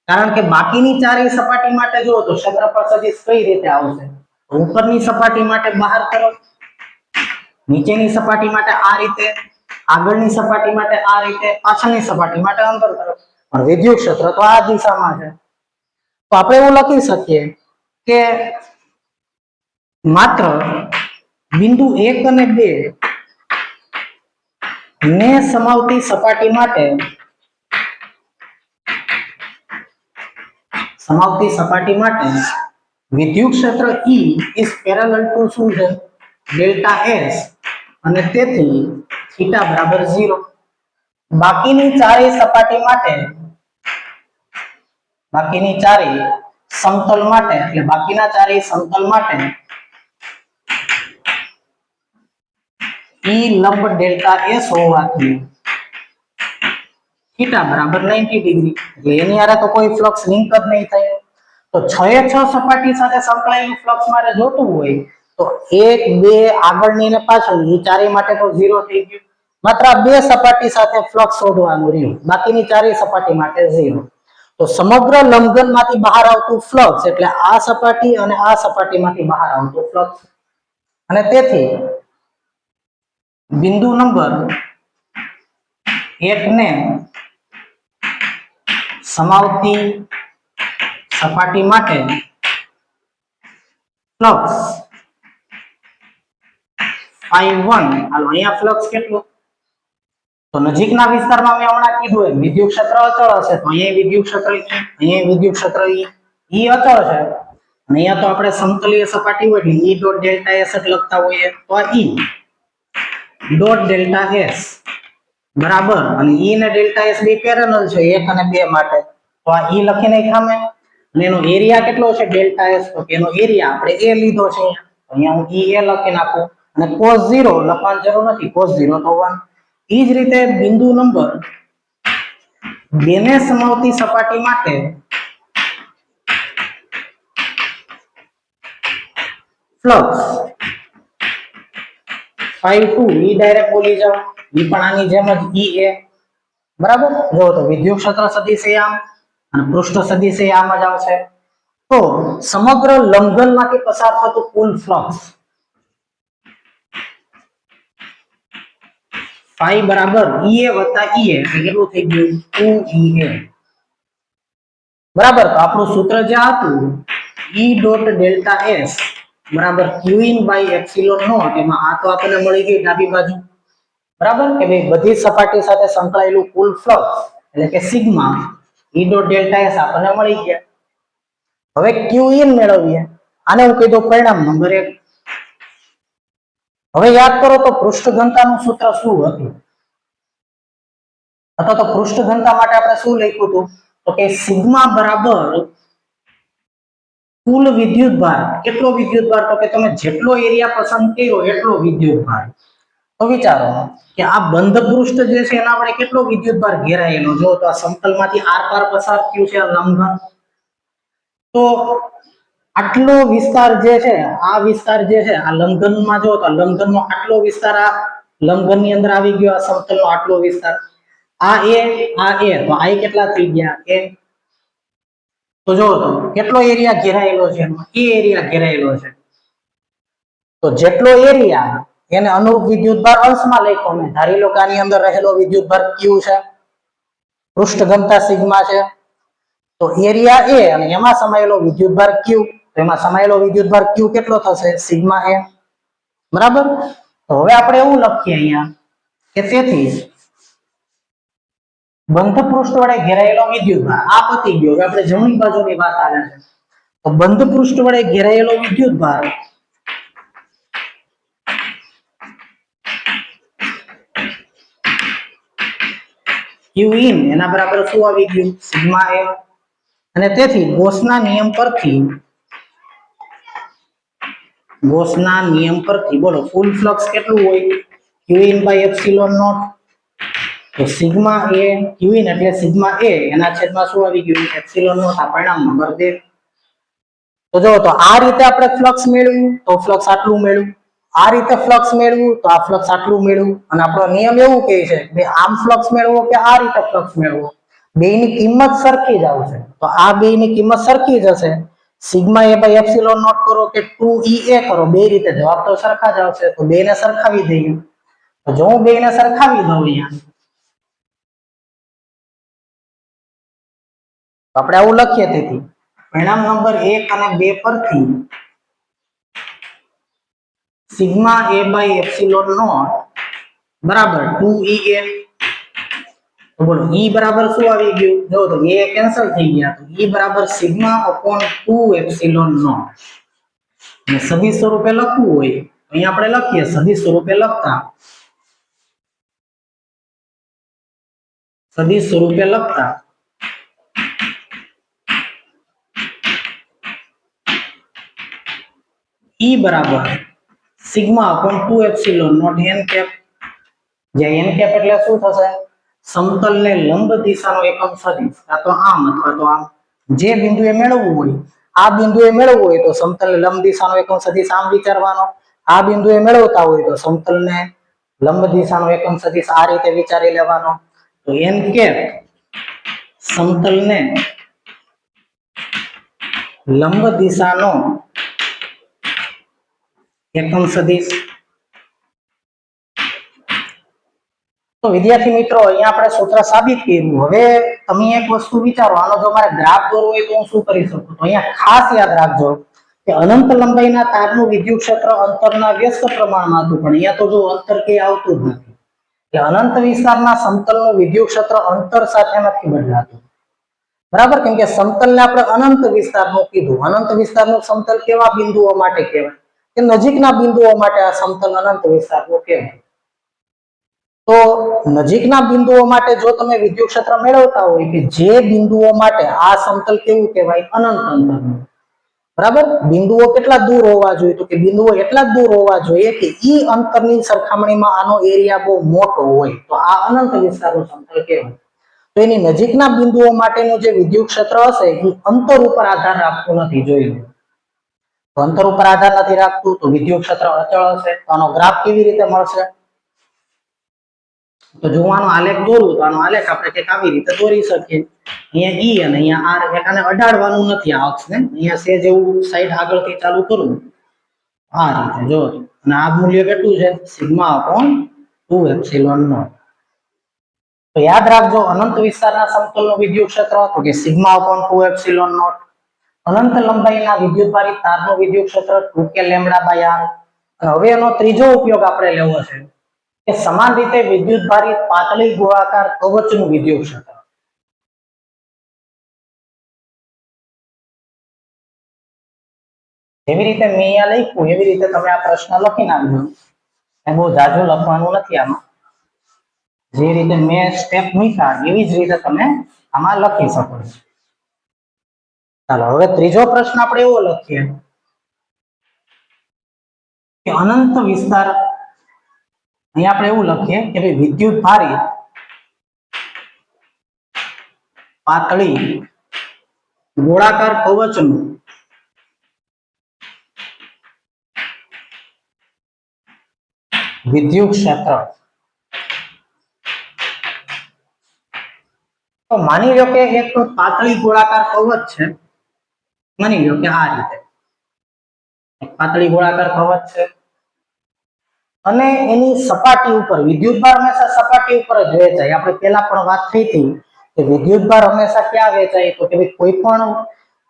કારણ કે બાકીની ચારેય સપાટી માટે જો તો ક્ષેત્રફળ સદિશ કઈ રીતે આવશે? ઉપરની સપાટી માટે બહાર તરફ, નીચેની સપાટી માટે આ રીતે, આગળની સપાટી માટે આ રીતે, પાછળની સપાટી માટે અંતર તરફ. પણ વિદ્યુત ક્ષેત્ર તો આ દિશામાં છે. તો આપણે એવું લખી શકીએ કે માત્ર બિંદુ 1 અને 2 ને સમાવતી સપાટી માટે વિદ્યુત ક્ષેત્ર E is parallel to શું છે? ડેલ્ટા S અને તેથી થીટા બરાબર 0. બાકીની ચારેય સપાટી માટે સમતલ માટે એટલે બાકીના ચારેય સમતલ માટે E લંબ ડેલ્ટા S હોવાથી થીટા બરાબર 90 ડિગ્રી એટલે એની આરે તો કોઈ ફ્લક્સ લિંક જ નહીં થાય. તો 6 એ 6 સપાટી સાથે સંકળાયેલું ફ્લક્સ મારે જોતું હોય તો 1 2 આગળની અને પાછળની ચારેય માટે તો 0 થઈ ગયું. માત્ર આ બે સપાટી સાથે ફ્લક્સ શોધવાનું રહ્યું. બાકીની ચારેય સપાટી માટે 0. તો સમગ્ર લંબઘનમાંથી બહાર આવતું ફ્લક્સ એટલે આ સપાટી અને આ સપાટીમાંથી બહાર આવતું ફ્લક્સ. અને તેથી બિંદુ નંબર 1 ને સમાવતી સપાટી માટે ફ્લક્સ I1 હાલો અહીંયા ફ્લક્સ કેટલું તો નજીકના વિસ્તારમાં મેં હમણાં કીધું એમ વિદ્યુત ક્ષેત્ર અચળ હશે તો અહીંયા વિદ્યુત ક્ષેત્ર અહીંયા વિદ્યુત ક્ષેત્ર E અચળ છે. અને અહીંયા તો આપણે સમતલીય સપાટી હોય એટલે E ડોટ ડેલ્ટા S જ લખતા હોઈએ. તો આ E ડોટ ડેલ્ટા S બરાબર અને E ને ડેલ્ટા S બે પેરેલલ છે 1 અને 2 માટે. તો આ E લખીને ખામે અને એનો એરિયા કેટલો છે ડેલ્ટા S તો એનો એરિયા આપણે A લીધો છે અહીંયા હું E A લખી નાખું અને cos 0 લખવાની જરૂર નથી cos 0 તો 1. એ જ રીતે બિંદુ નંબર 2 ને સમાવતી સપાટી માટે ફ્લક્સ ϕ2 E ડાયરેક્ટ બોલી જાવ એ પણ આની જેમ જ EA બરાબર. જો તો વિદ્યુત ક્ષેત્ર સદિશ આમ અને પૃષ્ઠ સદિશ આમ જ આવશે. તો સમગ્ર લંબઘનમાંથી પસાર થતું કુલ ફ્લક્સ phi બરાબર EA વત્તા EA એટલે કેટલું થઈ ગયું 2EA બરાબર. તો આપણું સૂત્ર જે હતું E ડોટ ડેલ્ટા S બરાબર Qin બાય એપ્સિલોન નોટ એમાં આ તો આપણને મળી ગઈ ડાબી બાજુ બરાબર કે ભાઈ બધી સપાટી સાથે સંકળાયેલું કુલ ફ્લક્સ એટલે કે sigma E dot delta S આપણને મળી ગયા. હવે Qin મેળવીએ. આને હું કહી દઉં પરિણામ નંબર 1. હવે યાદ કરો તો પૃષ્ઠ ઘનતાનું સૂત્ર શું હતું અથવા તો પૃષ્ઠ ઘનતા માટે આપણે શું લખ્યું હતું તો કે સિગ્મા બરાબર કુલ વિદ્યુતભાર. કેટલો વિદ્યુતભાર તો કે તમે જેટલો એરિયા પસંદ કર્યો એટલો વિદ્યુતભાર. તો વિચારો કે આ બંધ પૃષ્ઠ જે છે એના આપણે કેટલો વિદ્યુતભાર ઘેરાયેલો જો તો આ સમતલમાંથી આર પાર પસાર થયું છે લંબઘન. તો આટલો વિસ્તાર જે છે આ વિસ્તાર જે છે આ લંબઘનમાં જો તો લંબઘનનો આટલો વિસ્તાર આ લંબઘનની અંદર આવી ગયો. આ સમતલનો આટલો વિસ્તાર આ A તો આ કેટલા થઈ ગયા A. તો જો તો કેટલો એરિયા ઘેરાયેલો છે એનો A એરિયા ઘેરાયેલો છે. તો જેટલો એરિયા એને અનુરૂપ વિદ્યુતભાર અંશમાં લખ્યો મેં. ધારી લો કે આની અંદર રહેલો વિદ્યુતભાર Q છે, પૃષ્ઠ ઘનતા સિગ્મા છે. તો એરિયા A અને એમાં સમાયેલો વિદ્યુતભાર Q. તો એમાં સમાયેલો વિદ્યુતભાર Q કેટલો થશે સિગ્મા A બરાબર. તો હવે આપણે એવું લખીએ અહીંયા કે તેથી બંધ પૃષ્ઠ વડે ઘેરાયેલો વિદ્યુતભાર આ પતી ગયો. હવે આપણે જમણી બાજુની વાત આવે છે. તો બંધ પૃષ્ઠ વડે ઘેરાયેલો વિદ્યુતભાર Q in એના બરાબર શું આવી ગયું? સિગ્મા એ. અને તેથી ગૌસના નિયમ પરથી બોલો ફૂલ ફ્લક્સ કેટલું હોય? Q in by epsilon naught. તો સિગ્મા એ Q in એટલે સિગ્મા એ એના છેદમાં શું આવી ગયું? Epsilon naught. આ પરિણામ નંબર 2. તો જો તો આ રીતે આપણે ફ્લક્સ મેળવ્યું તો ફ્લક્સ આટલું મેળવ્યું, આ રીતે ફ્લક્સ મેળવ્યું તો આ ફ્લક્સ આટલું મેળવ્યું. અને આપણો નિયમ એવું કહે છે કે આમ ફ્લક્સ મેળવો કે આ રીતે ફ્લક્સ મેળવો, બેયની કિંમત સરખી જ આવશે. તો આ બેયની કિંમત સરખી જ હશે. Sigma A by epsilon naught કરો કે 2EA કરો, બે રીતે જવાબ તો સરખા જ આવશે. તો બેને સરખાવી દઈએ. તો જો હું બેને સરખાવી દઉં અહીંયા, આપણે આવું લખીએ. તેથી પરિણામ નંબર 1 અને 2 પરથી sigma A by epsilon naught બરાબર 2EA. તો બોલો E બરાબર શું આવી ગયું? જો તો A કેન્સલ થઈ ગયા. તો E બરાબર સિગ્મા અપોન 2 એપ્સિલોન નોટ. અને સદિશ સ્વરૂપે લખવું હોય અહીંયા આપણે લખીએ. સદિશ સ્વરૂપે લખતા E બરાબર sigma upon 2 epsilon naught n cap. જ્યાં n કેપ એટલે શું થશે? સમતલને લંબ દિશાનો એકમ સદિશ, કાં તો આમ અથવા તો આમ. જે બિંદુએ મેળવવું હોય, આ બિંદુએ મેળવવું હોય તો સમતલને લંબ દિશાનો એકમ સદિશ આમ વિચારવાનો. આ બિંદુએ મેળવતા હોય તો સમતલને લંબ દિશાનો એકમ સદિશ આ રીતે વિચારી લેવાનો. તો n કેપ સમતલને લંબ દિશાનો એકમ સદિશ. તો વિદ્યાર્થી મિત્રો અહીંયા આપણે સૂત્ર સાબિત કર્યું. હવે તમે એક વસ્તુ વિચારો, આનો જો મારે ગ્રાફ દોરવો હોય તો હું શું કરી શકું? તો અહીંયા ખાસ યાદ રાખજો કે અનંત લંબાઈના તારનું વિદ્યુત ક્ષેત્ર અંતરના વ્યસ્ત પ્રમાણમાં હતું, પણ અહીંયા તો જો અંતર કે આવતું જ નથી. કે અનંત વિસ્તારના સમતલનું વિદ્યુત ક્ષેત્ર અંતર સાથે નથી બદલાતું. બરાબર? કેમ કે સમતલને આપણે અનંત વિસ્તારનું કીધું. અનંત વિસ્તારનું સમતલ કેવા બિંદુઓ માટે કહેવાય? કે નજીકના બિંદુઓ માટે આ સમતલ અનંત વિસ્તારનું કહેવાય. તો નજીકના બિંદુઓ માટે જો તમે વિદ્યુત ક્ષેત્ર મેળવતા હોય કે જે બિંદુઓ માટે આ સમતલ કેવું કહેવાય? અનંત અંતરનું. બરાબર? બિંદુઓ કેટલા દૂર હોવા જોઈએ? તો કે બિંદુઓ એટલા જ દૂર હોવા જોઈએ કે ઈ અંતરની સરખામણીમાં આનો એરિયા બહુ મોટો હોય. તો આ અનંત વિસ્તારનું સમતલ કહેવાય. તો એની નજીકના બિંદુઓ માટેનું જે વિદ્યુત ક્ષેત્ર હશે એ અંતર ઉપર આધાર રાખતું નથી. જોયું? તો અંતર ઉપર આધાર નથી રાખતું તો વિદ્યુત ક્ષેત્ર અચળ હશે. તો આનો ગ્રાફ કેવી રીતે મળશે? તો જો આનો આલેખ દોરું તો આનો આલેખ આપણે કંઈક આવી રીતે દોરી શકીએ. અહીંયા E અને અહીંયા R. એકાને અડાડવાનું નથી આ અક્ષને. અહીંયા સેજ એવું સાઈડ આગળથી ચાલુ કરું આ રીતે. જો અને આ મૂલ્ય કેટલું છે? Sigma upon 2 epsilon naught. તો યાદ રાખજો અનંત વિસ્તારના સમતલનું વિદ્યુત ક્ષેત્ર તો કે સિગ્મા અપોન 2 એપ્સિલોન નોટ. અનંત લંબાઈના વિદ્યુતભારિત તારનું વિદ્યુત ક્ષેત્ર 2k લેમ્બડા બાય r. હવે એનો ત્રીજો ઉપયોગ આપણે લેવો છે કે સમાન રીતે વિદ્યુતભારિત પાતળી ગોળાકાર કવચનું વિદ્યુત ક્ષેત્ર. જેવી રીતે મેં અહીંયા લખ્યું એવી રીતે તમે આ પ્રશ્ન લખી નાખજો. બહુ જાજુ લખવાનું નથી આમાં. જે રીતે મેં સ્ટેપ મૂક્યા એવી જ રીતે તમે આમાં લખી શકો છો. ચાલો હવે ત્રીજો પ્રશ્ન આપણે એવો લખીએ કે અનંત વિસ્તાર. અહીંયા આપણે એવું લખીએ કે ભાઈ વિદ્યુત ભારિત પાતળી ગોળાકાર કવચનું વિદ્યુત ક્ષેત્ર. તો માની લો કે એક પાતળી ગોળાકાર કવચ છે. માની લો કે આ રીતે એક પાતળી ગોળાકાર કવચ છે અને એની સપાટી ઉપર વિદ્યુતભાર હંમેશા સપાટી ઉપર જ વહેંચાય. આપણે પહેલા પણ વાત થઈ હતી કે વિદ્યુતભાર હંમેશા ક્યાં વહેંચાય? તો કે કોઈ પણ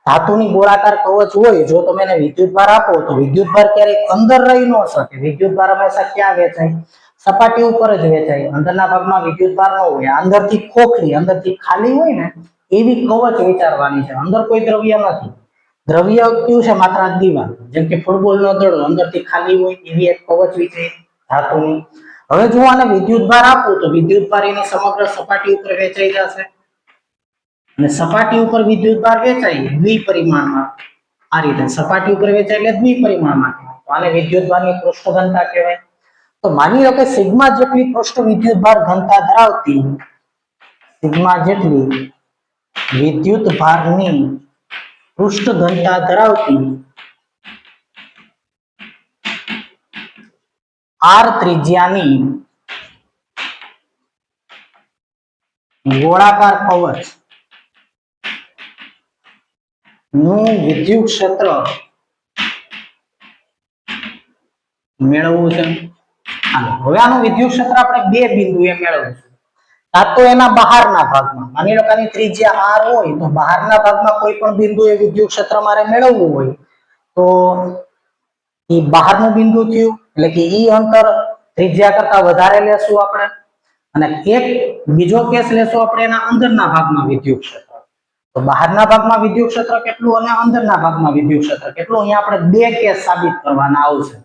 ધાતુની ગોળાકાર કવચ હોય, જો તમે એને વિદ્યુતભાર આપો તો વિદ્યુતભાર ક્યારેય અંદર રહી ન શકે. વિદ્યુતભાર હંમેશા ક્યાં વહેંચાય? સપાટી ઉપર જ વેચાય, અંદરના ભાગમાં વિદ્યુતભાર ન હોય. અંદરથી ખોખરી, અંદરથી ખાલી હોય ને એવી કવચ વિચારવાની છે. અંદર કોઈ દ્રવ્ય નથી. દ્રવ્ય કયું છે? માત્ર દીવાલ. જેમ કે ફૂટબોલ નો દડો અંદરથી ખાલી હોય એવી એક કવચ વિચારી ધાતુની. હવે જો આને વિદ્યુતભાર આપું તો વિદ્યુતભાર એની સમગ્ર સપાટી ઉપર વેચાઈ જશે અને સપાટી ઉપર વિદ્યુતભાર વેચાય દ્વિપરિમાણમાં. આ રીતે સપાટી ઉપર વેચાય એટલે દ્વિપરિમાણમાં. તો આને વિદ્યુતભારની પૃષ્ઠ ઘનતા કહેવાય. તો માની લો કે સિગ્મા જેટલી પૃષ્ઠ વિદ્યુતભાર ઘનતા ધરાવતી સિગ્મા જેટલી વિદ્યુતભારની પૃષ્ઠ ઘનતા ધરાવતી r ત્રિજ્યાની ગોળાકાર કવચ નું વિદ્યુત ક્ષેત્ર મેળવવું છે. હવે આનું વિદ્યુત ક્ષેત્ર આપણે બે બિંદુએ મેળવશું. કાં તો એના બહારના ભાગમાં, માની લો કે આની ત્રિજ્યા r હોય તો બહારના ભાગમાં કોઈ પણ બિંદુએ વિદ્યુત ક્ષેત્ર મારે મેળવવું હોય તો એ બહારનું બિંદુ થયું, એટલે કે ઈ અંતર ત્રિજ્યા કરતા વધારે લેશું આપણે. અને એક બીજો કેસ લેશું આપણે એના અંદરના ભાગમાં વિદ્યુત ક્ષેત્ર. તો બહારના ભાગમાં વિદ્યુત ક્ષેત્ર કેટલું અને અંદરના ભાગમાં વિદ્યુત ક્ષેત્ર કેટલું, અહીંયા આપણે બે કેસ સાબિત કરવાના આવશે.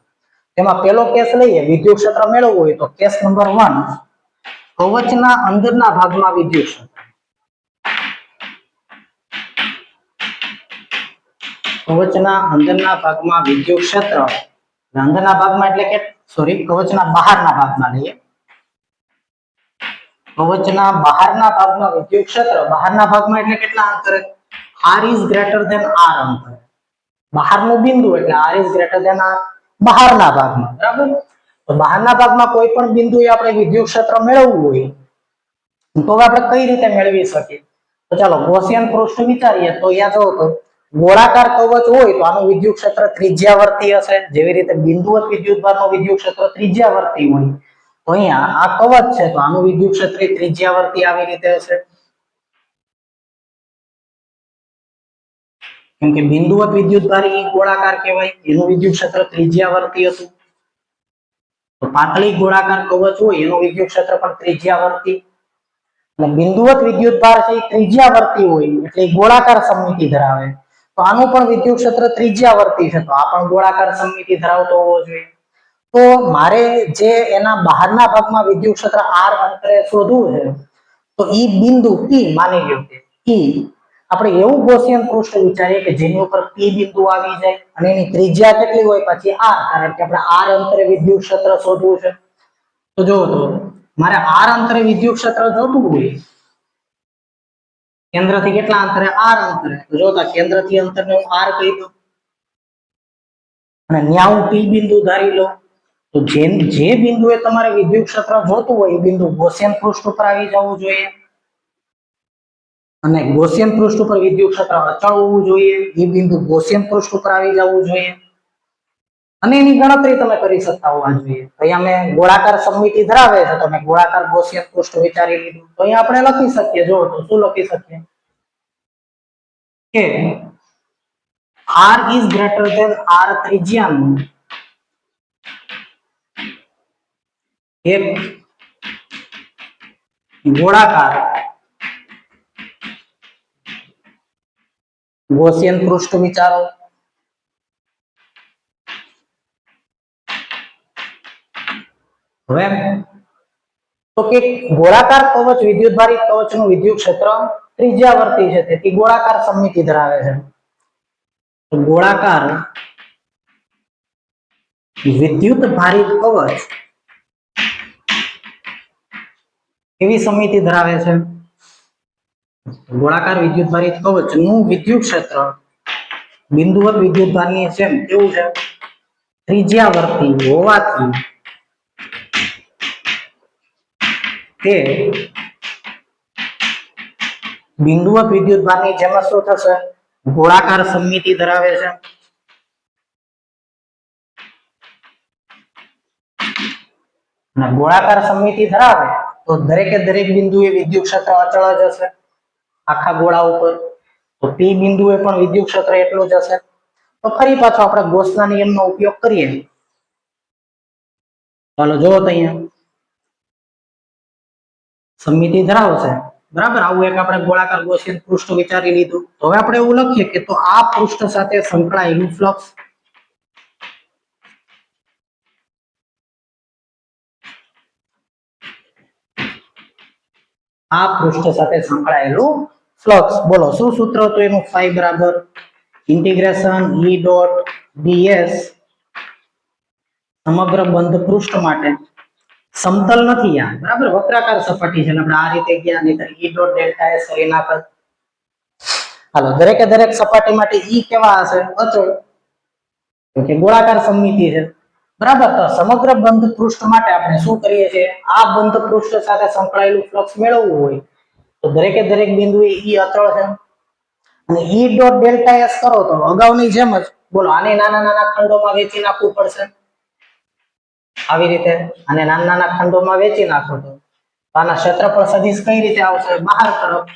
તેમાં પહેલો કેસ લઈએ, વિદ્યુત ક્ષેત્ર મેળવવું હોય તો કેસ નંબર 1, કવચના અંદરના ભાગમાં વિદ્યુત ક્ષેત્ર. કવચના અંદરના ભાગમાં વિદ્યુત ક્ષેત્ર, અંદરના ભાગમાં એટલે કે કવચના બહારના ભાગમાં લઈએ. કવચના બહારના ભાગમાં વિદ્યુત ક્ષેત્ર, બહારના ભાગમાં એટલે કેટલા અંતરે? r is greater than r અંતરે. બહારનું બિંદુ એટલે r is greater than r બહારના ભાગમાં, બરાબર. તો બહારના ભાગમાં કોઈ પણ બિંદુએ આપણે વિદ્યુત ક્ષેત્ર મેળવવું હોય તો આપણે કઈ રીતે મેળવી શકીએ? તો ચાલો ગૌસિયન પૃષ્ઠ વિચારીએ. તો અહીંયા જો તો ગોળાકાર કવચ હોય તો આનું વિદ્યુત ક્ષેત્ર ત્રિજ્યાવર્તી હશે. જેવી રીતે બિંદુવત વિદ્યુતભારનું વિદ્યુત ક્ષેત્ર ત્રિજ્યાવર્તી હોય તો અહીંયા આ કવચ છે તો આનું વિદ્યુત ક્ષેત્ર ત્રિજ્યાવર્તી આવી રીતે હશે. કેમ કે બિંદુવત વિદ્યુતભાર એ ગોળાકાર કહેવાય, એનું વિદ્યુત ક્ષેત્ર ત્રિજ્યાવર્તી હતું. તો પાતળી ગોળાકાર કવચ હોય એનું વિદ્યુત ક્ષેત્ર પણ ત્રિજ્યાવર્તી. અને બિંદુવત વિદ્યુતભાર છે એ ત્રિજ્યાવર્તી હોય એટલે ગોળાકાર સમમિતિ ધરાવે. તો આનું પણ વિદ્યુત ક્ષેત્ર ત્રિજ્યાવર્તી છે તો આ પણ ગોળાકાર સમમિતિ ધરાવતો હોવો જોઈએ. તો મારે જે એના બહારના ભાગમાં વિદ્યુત ક્ષેત્ર r અંતરે શોધવું છે તો ઈ બિંદુ p માની લો કે p આપણે એવું ગૌસિયન પૃષ્ઠ વિચારીએ કે જેની ઉપર p બિંદુ આવી જાય અને એની ત્રિજ્યા કેટલી હોય પછી r, કારણ કે આપણે r અંતરે વિદ્યુત ક્ષેત્ર શોધવું છે. તો જો તો મારે r અંતરે વિદ્યુત ક્ષેત્ર જોતું હોય કેન્દ્રથી કેટલા અંતરે? r અંતરે. તો જો તો કેન્દ્રથી અંતરને હું r કહી દઉં અને ન્યા હું p બિંદુ ધારી લઉં. તો જે બિંદુએ તમારે વિદ્યુત ક્ષેત્ર જોતું હોય એ બિંદુ ગૌસિયન પૃષ્ઠ ઉપર આવી જવું જોઈએ અને ગૌસિયન પૃષ્ઠ ઉપર વિદ્યુત ક્ષેત્ર અચળ હોવું જોઈએ. એ બિંદુ ગૌસિયન પૃષ્ઠ ઉપર આવી જવું જોઈએ અને એની ગણતરી તમે કરી શકતા હોવા જોઈએ. તો અહીંયા મેં ગોળાકાર સમમિતિ ધરાવે છે તો મેં ગોળાકાર ગૌસિયન પૃષ્ઠ વિચારી લીધું. તો અહીંયા આપણે લખી શકીએ, જો તો શું લખી શકીએ કે r is greater than r ત્રિજ્યાનું એક ગોળાકાર ગૌસિયન પૃષ્ઠ વિચારો. હવે તો કે ગોળાકાર કવચ વિદ્યુતભારિત કવચનું વિદ્યુત ક્ષેત્ર ત્રિજ્યાવર્તી છે તેથી ગોળાકાર સમમિતિ ધરાવે છે. તો ગોળાકાર વિદ્યુતભારિત કવચ કેવી સમમિતિ ધરાવે છે? ગોળાકાર વિદ્યુતભારિત કવચનું વિદ્યુત ક્ષેત્ર બિંદુવત વિદ્યુતભારની જેમ કેવું છે? ત્રિજ્યાવર્તી હોવાથી તે બિંદુવત વિદ્યુતભારની જેમ શું થશે? ગોળાકાર સમમિતિ ધરાવે છે. અને ગોળાકાર સમમિતિ ધરાવે તો દરેકે દરેક બિંદુએ વિદ્યુત ક્ષેત્ર અચળ જ હશે આખા ગોળા ઉપર. તો p બિંદુએ પણ વિદ્યુત ક્ષેત્ર એટલું જ હશે. તો ફરી પાછો આપણે ગૌસના નિયમનો ઉપયોગ કરીએ. ચાલો જોવો તો અહીંયા સમમિતિ ધરાવશે બરાબર આવું એક આપણે ગોળાકાર ગૌસિયન પૃષ્ઠ વિચારી લીધું તો હવે આપણે એવું લખીએ કે તો આ પૃષ્ઠ સાથે સંકળાયેલું ફ્લક્સ આ પૃષ્ઠ સાથે સંકળાયેલું ફ્લક્સ બોલો શું સૂત્ર હતું એનું phi બરાબર ઇન્ટિગ્રેશન E ડોટ ds સમગ્ર બંધ પૃષ્ઠ માટે સમતલ નથી આ બરાબર વક્રાકાર સપાટી છે આપણે આ રીતે ગયા નહીતર E ડોટ ડેલ્ટા s કરી નાખત હાલો દરેકે દરેક સપાટી માટે E કેવા હશે અચળ કે ગોળાકાર સમમિતિ છે બરાબર તો સમગ્ર બંધ પૃષ્ઠ માટે આપણે શું કરીએ છીએ આ બંધ પૃષ્ઠ સાથે સંકળાયેલું ફ્લક્સ મેળવવું હોય તો દરેકે દરેક બિંદુએ E અચળ છે અને E ડોટ ડેલ્ટા s કરો તો અગાઉની જેમ જ બોલો આને નાના નાના ખંડોમાં વહેંચી નાખવું પડશે આવી રીતે અને નાના નાના ખંડોમાં વહેંચી નાખો તો આના ક્ષેત્રફળ સદિશ કઈ રીતે આવશે બહાર તરફ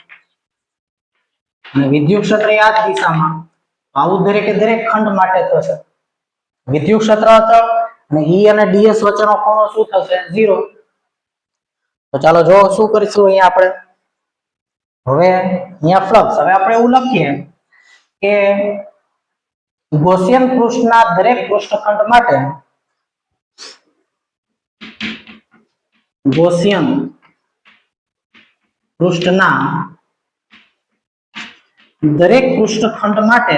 અને વિદ્યુત ક્ષેત્ર આ જ દિશામાં આવું દરેકે દરેક ખંડ માટે થશે વિદ્યુત ક્ષેત્ર અચળ અને E અને ds વચ્ચેનો ખૂણો શું થશે 0 તો ચાલો જો શું કરીશું અહીંયા આપણે હવે અહીંયા ફ્લક્સ હવે આપણે એવું લખીએ કે ગૌસિયન પૃષ્ઠના દરેક પૃષ્ઠખંડ માટે ગૌસિયન પૃષ્ઠના દરેક પૃષ્ઠખંડ માટે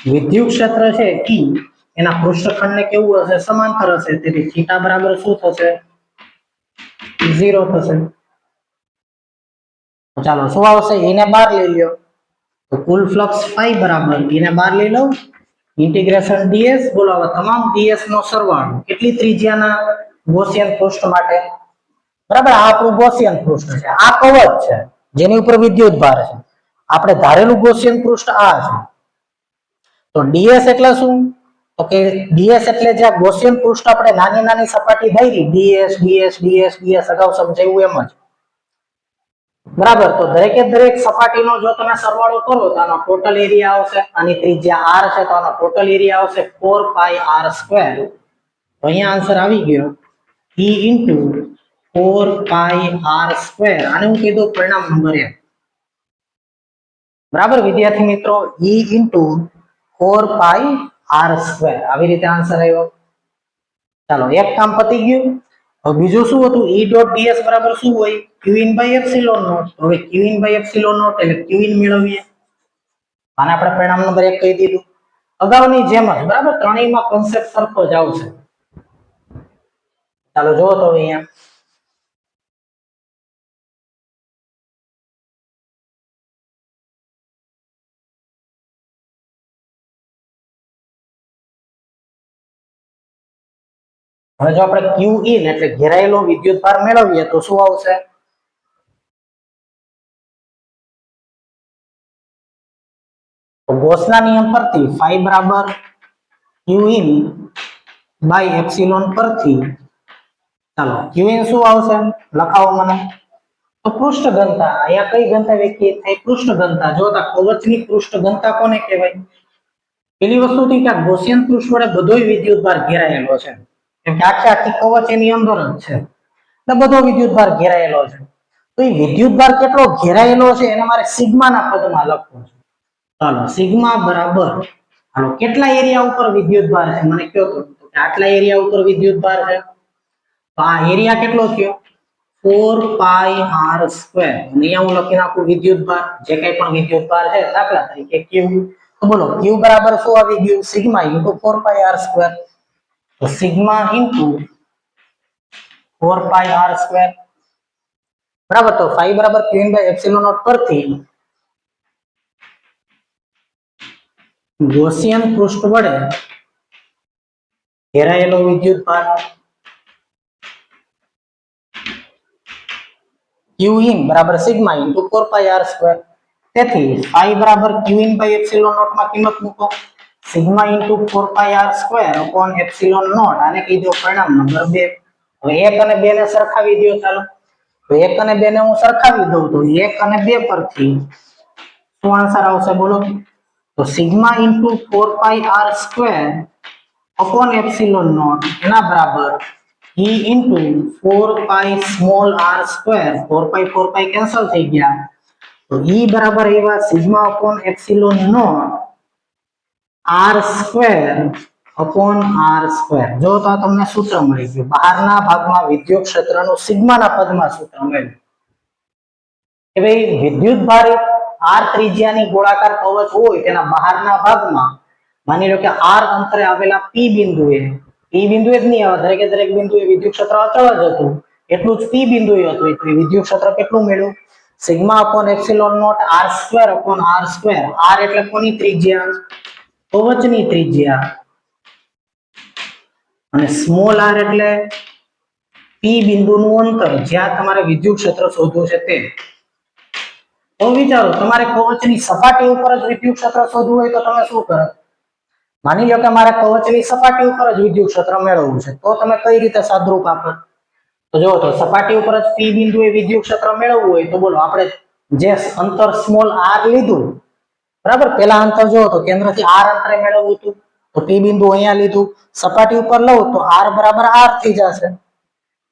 વિદ્યુત ક્ષેત્ર છે E એના પૃષ્ઠખંડને કેવું હશે સમાંતર હશે તેથી થીટા બરાબર શું થશે 0 થશે તો ચાલો શું આવશે એને બહાર લઈ લ્યો તો કુલ ફ્લક્સ phi બરાબર એને બહાર લઈ લો ઇન્ટિગ્રેશન ds બોલો હવે તમામ ds નો સરવાળો કેટલી ત્રિજ્યાના ગૌસિયન પૃષ્ઠ માટે બરાબર આ આપણું ગૌસિયન પૃષ્ઠ છે આ કવચ છે જેની ઉપર વિદ્યુત ભાર છે આપણે ધારેલું ગૌસિયન પૃષ્ઠ આ છે તો ds એટલે શું તો કે ds એટલે જે ગૌસિયન પૃષ્ઠ આપણે નાની નાની સપાટી ધારી ds અગાઉ સમજાવ્યું એમ જ બરાબર તો દરેકે દરેક સપાટીનો જો તમે સરવાળો કરો તો આનો ટોટલ એરિયા આવશે આની ત્રિજ્યા r છે તો આનો ટોટલ એરિયા આવશે 4 pi r² તો અહીંયા આન્સર આવી ગયો E into 4 pi r² આને હું કીધું પરિણામ નંબર 1 બરાબર વિદ્યાર્થી મિત્રો E into 4 pi r² આવી રીતે આન્સર આવ્યો ચાલો એક કામ પતી ગયું હવે બીજું શું હતું E dot ds બરાબર શું હોય qin by epsilon naught હવે qin by epsilon naught એટલે qin મેળવીએ આને આપણે પરિણામ નંબર 1 કહી દીધું અગાઉની જેમ જ બરાબર ત્રણેયમાં કોન્સેપ્ટ સરખો જ આવશે ચાલો જો તો અહીંયા હવે જો આપણે qin એટલે ઘેરાયેલો વિદ્યુત ભાર મેળવીએ તો શું આવશે તો ગૌસના નિયમ પરથી phi બરાબર qin by epsilon પરથી ચાલો qin શું આવશે લખાવો મને તો પૃષ્ઠ ઘનતા અહીંયા કઈ ઘનતા વ્યાખ્યાયિત થઈ પૃષ્ઠ ઘનતા જો તા કવચની પૃષ્ઠ ઘનતા કોને કહેવાય પેલી વસ્તુ થી કે ગૌસિયન પૃષ્ઠ વડે બધોય વિદ્યુત ભાર ઘેરાયેલો છે કેમ કે આખી કવચ એની અંદર જ છે એટલે બધો વિદ્યુત ભાર ઘેરાયેલો છે તો એ વિદ્યુત ભાર કેટલો ઘેરાયેલો છે એને મારે સિગ્માના પદમાં લખવું છે ચાલો સિગ્મા બરાબર હાલો કેટલા એરિયા ઉપર વિદ્યુત ભાર છે મને કહો તો આટલા એરિયા ઉપર વિદ્યુત ભાર છે તો આ એરિયા કેટલો થયો 4 pi r² અહીંયા હું લખી નાખું વિદ્યુત ભાર જે કંઈ પણ વિદ્યુત ભાર છે દાખલા તરીકે q તો બોલો q બરાબર શું આવી ગયું સિગ્મા into 4 pi r² તો સિગ્મા into 4 pi r² બરાબર તો phi બરાબર qin by epsilon naught પરથી ગૌસિયન પૃષ્ઠ વડે ઘેરાયેલો વિદ્યુત ભાર qin બરાબર સિગ્મા into 4 pi r² તેથી phi બરાબર qin by epsilon naught માં કિંમત મૂકો sigma into 4 pi r² upon epsilon naught આને કહી દો પરિણામ નંબર 2 હવે 1 અને 2 ને સરખાવી દો ચાલો તો 1 અને 2 ને હું સરખાવી દઉં તો 1 અને 2 પરથી શું આન્સર આવશે બોલો તો sigma into 4 pi r² upon epsilon naught એના બરાબર E into 4 pi small r square 4 pi cancel થઈ ગયા તો E બરાબર એવા sigma upon epsilon naught r square upon r square જો તો આ તમને સૂત્ર મળી ગયું બહારના ભાગમાં વિદ્યુત ક્ષેત્રનું સિગ્માના પદમાં સૂત્ર મળ્યું કે ભાઈ વિદ્યુત ભારિત r ત્રિજ્યાની ગોળાકાર કવચ હોય તેના બહારના ભાગમાં માની લો કે r અંતરે આવેલા p બિંદુએ p બિંદુએ જ નહીં આવે દરેક બિંદુએ વિદ્યુત ક્ષેત્ર અચળ જ હતું એટલું જ p બિંદુએ હતું તો વિદ્યુત ક્ષેત્ર કેટલું મળ્યું sigma upon epsilon naught r square upon r square r એટલે કોની ત્રિજ્યા કવચની ત્રિજ્યા અને સ્મોલ r એટલે p બિંદુનું અંતર જ્યાં તમારે વિદ્યુત ક્ષેત્ર શોધવું છે તે તો વિચારો તમારે કવચની સપાટી ઉપર જ વિદ્યુત ક્ષેત્ર શોધવું હોય તો તમે શું કરો માની લો કે મારે કવચની સપાટી ઉપર જ વિદ્યુત ક્ષેત્ર મેળવવું છે તો તમે કઈ રીતે સાદરૂપ આપો તો જો તો સપાટી ઉપર જ p બિંદુએ વિદ્યુત ક્ષેત્ર મેળવવું હોય તો બોલો આપણે જે અંતર સ્મોલ r લીધું બરાબર પેલા અંતર જો તો કેન્દ્રથી r અંતરે મેળવવું હતું તો p બિંદુ અહીંયા લીધું સપાટી ઉપર લઉં તો r બરાબર r થઈ જશે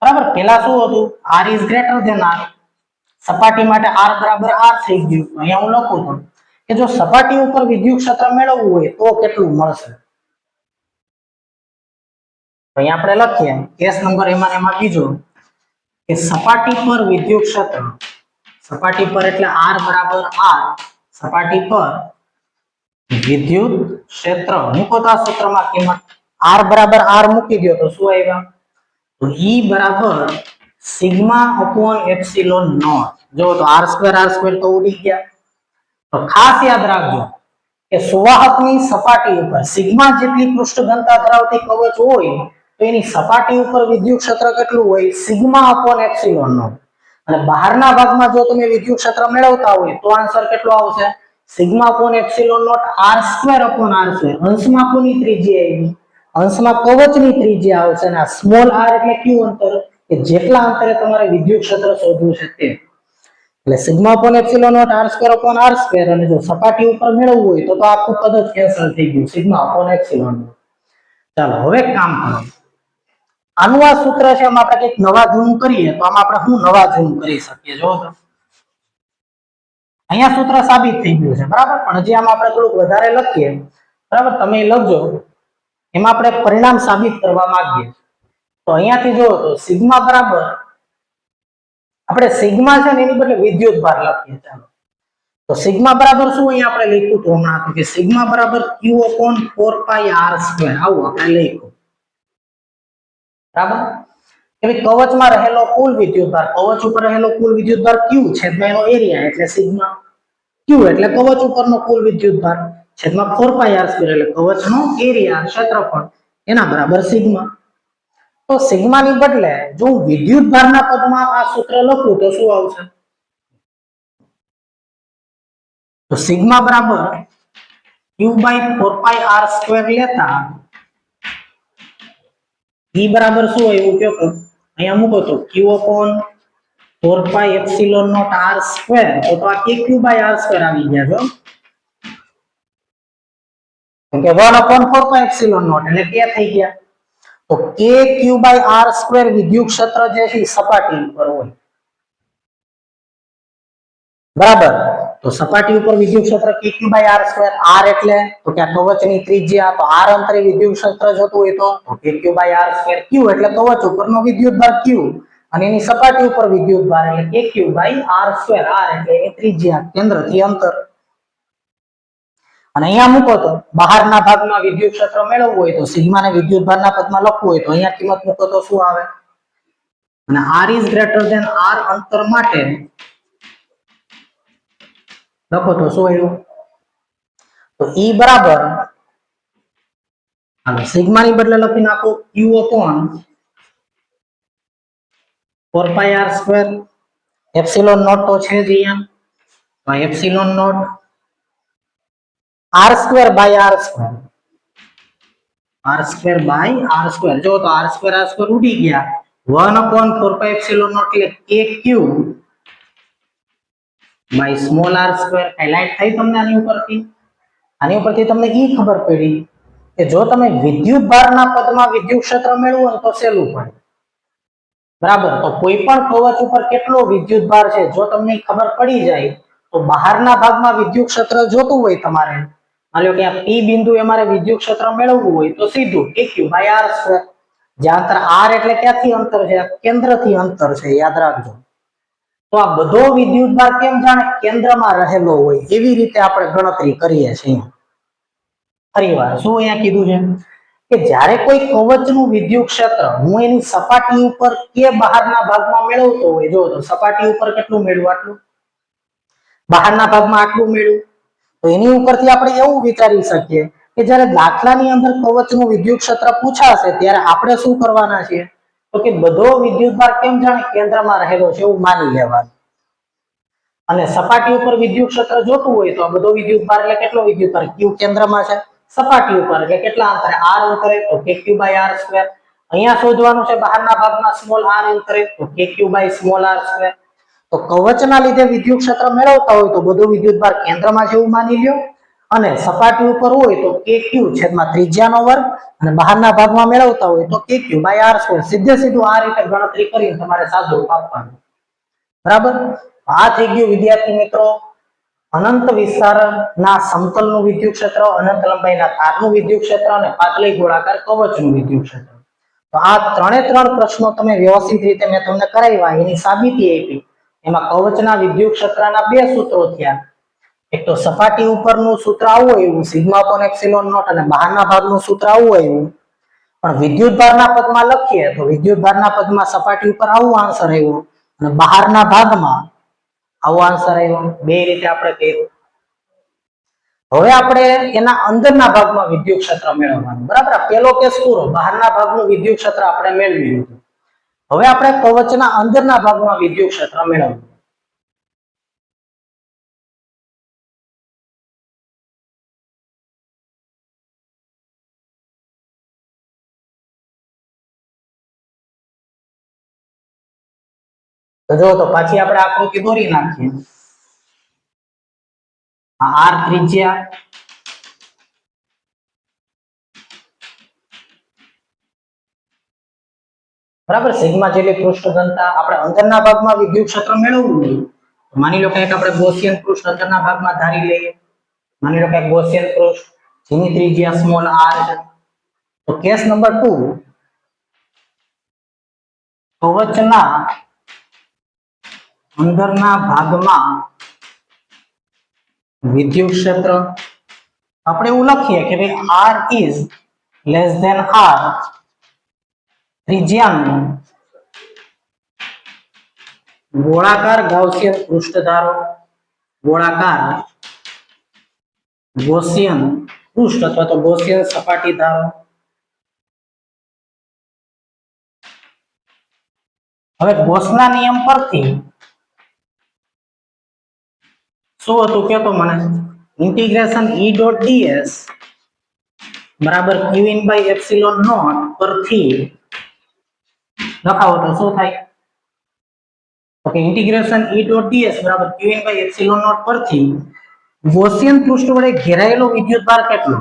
બરાબર પેલા શું હતું r is greater than r સપાટી માટે r બરાબર r થઈ ગયું અહીંયા હું લખું છું કે જો સપાટી ઉપર વિદ્યુત ક્ષેત્ર મેળવવું હોય તો કેટલું મળશે તો અહીંયા આપણે લખીએ કેસ નંબર એમાં બીજો કે સપાટી પર વિદ્યુત ક્ષેત્ર સપાટી પર એટલે r બરાબર r સપાટી પર વિદ્યુત ક્ષેત્ર મૂકો તો આ સૂત્રમાં કિંમત r બરાબર r મૂકી દો તો શું આવ્યા તો E બરાબર સિગ્મા અપોન એપ્સિલોન નોટ જો તો r સ્ક્વેર તો ઉડી ગયા તો ખાસ યાદ રાખજો કે સુવાહકની સપાટી ઉપર સિગ્મા જેટલી પૃષ્ઠ ઘનતા ધરાવતી કવચ હોય તો એની સપાટી ઉપર વિદ્યુત ક્ષેત્ર કેટલું હોય સિગ્મા અપોન એપ્સિલોન નોટ અને બહારના ભાગમાં જો તમે વિદ્યુત ક્ષેત્ર મેળવતા હોય તો આન્સર કેટલો આવશે sigma upon epsilon naught r square upon r square અંશમાં કોની ત્રિજ્યા આવી અંશમાં કવચની ત્રિજ્યા આવશે અને આ સ્મોલ r એટલે કયું અંતર કે જેટલા અંતરે તમારે વિદ્યુત ક્ષેત્ર શોધવું છે તે એટલે sigma upon epsilon naught r square upon r square અને જો સપાટી ઉપર મેળવવું હોય તો આખું પદ જ કેન્સલ થઈ ગયું સિગ્મા અપોન એપ્સિલોન નોટ ચાલો હવે કામ કરો આનું આ સૂત્ર છે એમાં આપણે કંઈક નવા જૂનું કરીએ તો આમાં આપણે શું નવા જૂનું કરી શકીએ જો તો અહીંયા સૂત્ર સાબિત થઈ ગયું છે બરાબર પણ હજી આમાં આપણે થોડુંક વધારે લખીએ બરાબર તમે લખજો એમાં આપણે પરિણામ સાબિત કરવા માંગીએ તો અહીંયાથી જો તો સિગ્મા બરાબર આપણે સિગ્મા છે ને એની બદલે વિદ્યુત ભાર લખીએ ચાલો તો સિગ્મા બરાબર શું અહીંયા આપણે લખ્યું તો હમણાં તો કે સિગ્મા બરાબર q upon 4 pi r square આવું આપણે લખ્યું બરાબર કે કવચમાં રહેલો કુલ વિદ્યુત ભાર કવચ ઉપર રહેલો કુલ વિદ્યુત ભાર q છેદમાં એનો એરિયા એટલે સિગ્મા q એટલે કવચ ઉપરનો કુલ વિદ્યુત ભાર છેદમાં 4 pi r સ્ક્વેર એટલે કવચનો એરિયા ક્ષેત્રફળ એના બરાબર સિગ્મા તો સિગ્માની બદલે જો વિદ્યુત ભારના પદમાં આ સૂત્ર લખું તો શું આવશે તો સિગ્મા બરાબર q by 4 pi r square લેતા E બરાબર શું આવ્યું કયો તો અહીંયા મૂકો તો q upon 4 pi epsilon naught r square તો આ kq by r સ્ક્વેર આવી ગયા જો કેમ કે 1 upon 4 pi epsilon naught એટલે કે થઈ ગયા તો kq by r સ્ક્વેર વિદ્યુત ક્ષેત્ર જે છે સપાટી ઉપર હોય બરાબર તો સપાટી ઉપર વિદ્યુત ક્ષેત્ર kq by r square r એટલે તો કે આ કવચની ત્રિજ્યા તો r અંતરે વિદ્યુત ક્ષેત્ર જતું હોય તો kq by r square q એટલે કવચ ઉપરનો વિદ્યુત ભાર q અને એની સપાટી ઉપર વિદ્યુત ભાર એટલે kq by r square r એટલે એની ત્રિજ્યા કેન્દ્રથી અંતર અને અહીંયા મૂકો તો બહારના ભાગમાં વિદ્યુત ક્ષેત્ર મેળવવું હોય તો સિગ્માને વિદ્યુત ભારના પદમાં લખવું હોય તો અહીંયા કિંમત મૂકો તો શું આવે અને r is greater than r અંતર માટે લખો તો શું આવ્યું તો E બરાબર હાલો સિગ્માની બદલે લખી નાખો q upon 4 pi r square epsilon naught તો છે જ અહીંયા તો epsilon naught r square by r square r square જો તો r સ્ક્વેર ઉડી ગયા 1 upon 4 pi epsilon naught એટલે kq by small r square highlight થઈ તમને આની ઉપરથી તમને ઈ ખબર પડી કે જો તમે વિદ્યુત ભારના પદમાં વિદ્યુત ક્ષેત્ર મેળવો તો સહેલું પડે બરાબર. તો કોઈ પણ કવચ ઉપર કેટલો વિદ્યુત ભાર છે જો તમને ખબર પડી જાય તો બહારના ભાગમાં વિદ્યુત ક્ષેત્ર જોતું હોય તમારે, માની લો કે આ P બિંદુ એ મારે વિદ્યુત ક્ષેત્ર મેળવવું હોય તો સીધું dq/r², જ્યાં અંતર r એટલે ક્યાંથી અંતર છે? કેન્દ્રથી અંતર છે, યાદ રાખજો. તો આ બધો વિદ્યુત ભાર કેમ જાણે કેન્દ્રમાં રહેલો હોય એવી રીતે આપણે ગણતરી કરીએ છીએ. ફરીવાર શું અહીંયા કીધું છે કે જ્યારે કોઈ કવચનું વિદ્યુત ક્ષેત્ર હું એની સપાટી ઉપર કે બહારના ભાગમાં મેળવતો હોય, જો તો સપાટી ઉપર કેટલું મેળવું? આટલું. બહારના ભાગમાં આટલું મેળવું. તો એની ઉપરથી આપણે એવું વિચારી શકીએ કે જ્યારે દાખલાની અંદર કવચનું વિદ્યુત ક્ષેત્ર પૂછાશે ત્યારે આપણે શું કરવાના છીએ? તો કે બધો વિદ્યુત ભાર કેમ જાણે કેન્દ્રમાં રહેલો છે એવું માની લેવાનું. અને સપાટી ઉપર વિદ્યુત ક્ષેત્ર જોતું હોય તો આ બધો વિદ્યુત ભાર એટલે કેટલો વિદ્યુત ભાર? Q કેન્દ્રમાં છે, સપાટી ઉપર એટલે કેટલા અંતરે? r અંતરે, તો kq/r². અહીંયા શોધવાનું છે બહારના ભાગમાં સ્મોલ r અંતરે, તો kq/r². તો કવચના લીધે વિદ્યુત ક્ષેત્ર મેળવતા હોય તો બધો વિદ્યુત ભાર કેન્દ્રમાં છે એવું માની લ્યો, અને સપાટી ઉપર હોય તો kq છેદમાં ત્રિજ્યાનો વર્ગ, અને બહારના ભાગમાં મેળવતા હોય તો kq/r². સીધે સીધું આ રીતે ગણતરી કરીને તમારે સાદું આપવાનું. બરાબર. આ થઈ ગયું વિદ્યાર્થી મિત્રો અનંત વિસ્તારના સમતલનું વિદ્યુત ક્ષેત્ર, અનંત લંબાઈના તારનું વિદ્યુત ક્ષેત્ર અને પાતળી ગોળાકાર કવચનું વિદ્યુત ક્ષેત્ર. તો આ ત્રણે ત્રણ પ્રશ્નો તમે વ્યવસ્થિત રીતે મેં તમને કરાવ્યા, એની સાબિતી આપી. એમાં કવચના વિદ્યુત ક્ષેત્રના બે સૂત્રો થયા. એક તો સપાટી ઉપરનું સૂત્ર આવું આવ્યું σ/ε0, અને બહારના ભાગનું સૂત્ર આવું આવ્યું. પણ વિદ્યુત ભારના પદમાં લખીએ તો વિદ્યુત ભારના પદમાં સપાટી ઉપર આવું આન્સર આવ્યો અને બહારના ભાગમાં આવો આન્સર આવ્યો. બે રીતે આપણે કર્યું. હવે આપણે એના અંદરના ભાગમાં વિદ્યુત ક્ષેત્ર મેળવવાનું. બરાબર. પહેલો કેસ પૂરો, બહારના ભાગનું વિદ્યુત ક્ષેત્ર આપણે મેળવી લીધું. હવે આપણે કવચના અંદરના ભાગમાં વિદ્યુત ક્ષેત્ર મેળવવું. તો જો તો પાછી આપણે આકૃતિ દોરી નાખીએ. આ r ત્રિજ્યા, બરાબર, સિગ્મા જેટલી પૃષ્ઠ ઘનતા. આપણે અંદરના ભાગમાં વિદ્યુત ક્ષેત્ર મેળવવું હોય માની લો કે આપણે ગૌસિયન પૃષ્ઠ અંદરના ભાગમાં ધારી લઈએ. માની લો કે ગૌસિયન પૃષ્ઠ જેની ત્રિજ્યા સ્મોલ r છે. તો કેસ નંબર 2, કવચના અંદરના ભાગમાં વિદ્યુત ક્ષેત્ર આપણે એવું લખીએ કે ભાઈ r is less than r, ત્રિજ્યાનું ગોળાકાર ગાઉસિયન પૃષ્ઠ ધારો, ગોળાકાર ગૌસિયન પૃષ્ઠ અથવા તો ગૌસિયન સપાટી ધારો. હવે ગૌસના નિયમ પરથી શું હતું કેતો મને? ઇન્ટિગ્રેશન E.ds બરાબર qin/ε0 પરથી લખાવો તો શું થાય? તો કે ઇન્ટિગ્રેશન E.ds બરાબર qin/ε0 પરથી ગૌસિયન પૃષ્ઠ વડે ઘેરાયેલો વિદ્યુત ભાર કેટલો?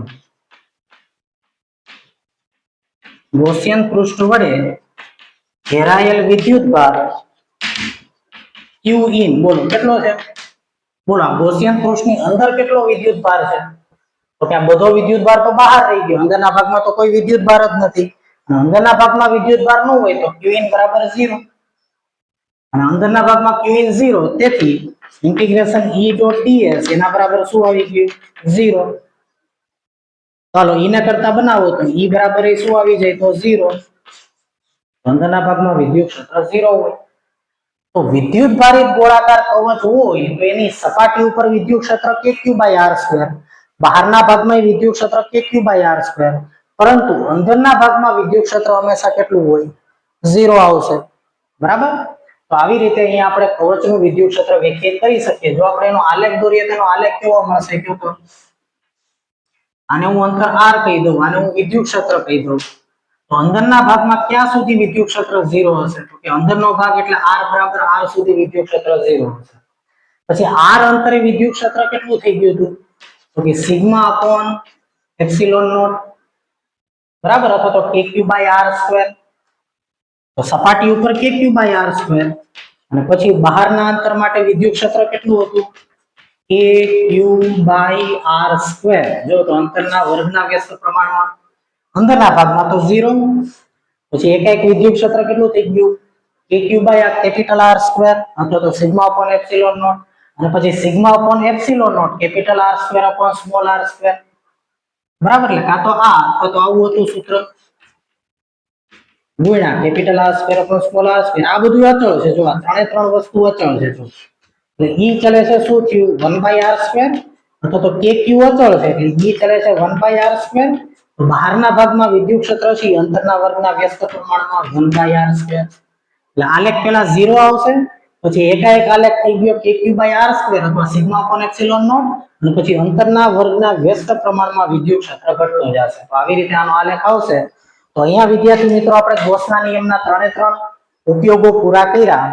ગૌસિયન પૃષ્ઠ વડે ઘેરાયેલ વિદ્યુત ભાર qin બોલો કેટલો છે? બોલો ગૌસિયન પૃષ્ઠની અંદર કેટલો વિદ્યુત ભાર છે? તો કે આ બધો વિદ્યુત ભાર તો બહાર રહી ગયો, અંદરના ભાગમાં તો કોઈ વિદ્યુત ભાર જ નથી. અંદરના ભાગમાં વિદ્યુત ભાર ન હોય તો qin બરાબર 0, અને અંદરના ભાગમાં qin 0, તેથી ઇન્ટિગ્રેશન E.ds એના બરાબર શું આવી ગયું? 0. ચાલો ઈને કરતા બનાવો તો E બરાબર શું આવી જાય? તો 0. અંદરના ભાગમાં વિદ્યુત ક્ષેત્ર 0 હોય. તો વિદ્યુત ભારિત ગોળાકાર કવચ હોય તો એની સપાટી ઉપર વિદ્યુત ક્ષેત્ર kq/r², બહારના ભાગમાં વિદ્યુત ક્ષેત્ર kq/r², પરંતુ અંદરના ભાગમાં વિદ્યુત ક્ષેત્ર હંમેશા કેટલું હોય? 0 આવશે. બરાબર. તો આવી રીતે અહીંયા આપણે કવચનું વિદ્યુત ક્ષેત્ર વ્યાખ્યાયિત કરી શકીએ. જો આપણે એનો આલેખ દોરીએ તો એનો આલેખ કેવો મળશે? કયો તો આને હું અંતર r કહી દઉં, આને હું વિદ્યુત ક્ષેત્ર કહી દઉં. તો અંદરના ભાગમાં ક્યાં સુધી વિદ્યુત ક્ષેત્ર 0 હશે? તો કે અંદરનો ભાગ એટલે r બરાબર r સુધી વિદ્યુત ક્ષેત્ર 0 હશે. પછી r અંતરે વિદ્યુત ક્ષેત્ર કેટલું થઈ ગયું હતું? તો કે σ/ε0 બરાબર, અથવા તો kq/r². તો સપાટી ઉપર kq બાય r સ્ક્વેર અને પછી બહારના અંતર માટે વિદ્યુત ક્ષેત્ર કેટલું હતું kq બાય r સ્ક્વેર જો તો અંતરના વર્ગના વ્યસ્ત પ્રમાણમાં અંદરના ભાગમાં તો 0 પછી એક વિદ્યુત ક્ષેત્ર કેટલું થઈ ગયું kq by capital R square અથવા તો સિગ્મા અપોન એપ્સિલોન નોટ અને પછી sigma upon epsilon naught capital R square upon small r square બરાબર એટલે કાં તો આ અથવા તો આવું હતું સૂત્ર ગુણ્યા capital R square upon small r square આ બધું અચળ છે જો આ ત્રણ વસ્તુ અચળ છે જો એટલે ઈ ચલે છે શું થયું 1 બાય r સ્ક્વેર અથવા તો kq અચળ છે એટલે ઈ ચલે છે 1 બાય r સ્ક્વેર તો બહારના ભાગમાં વિદ્યુત ક્ષેત્ર છે અંદરના વર્ગના વ્યસ્ત પ્રમાણમાં 1 બાય r સ્ક્વેર એટલે આલેખ પેલા 0 આવશે પછી એકાએક આલેખ થઈ ગયો kq બાય r સ્ક્વેર અથવા સિગ્મા અપોન એપ્સિલોન નોટ અને પછી અંતરના વર્ગના વ્યસ્ત પ્રમાણમાં વિદ્યુત ક્ષેત્ર ઘટતો જશે તો આવી રીતે આનો આલેખ આવશે તો અહીંયા વિદ્યાર્થી મિત્રો આપણે ગોસના નિયમના 3 ઉપયોગો પૂરા કર્યા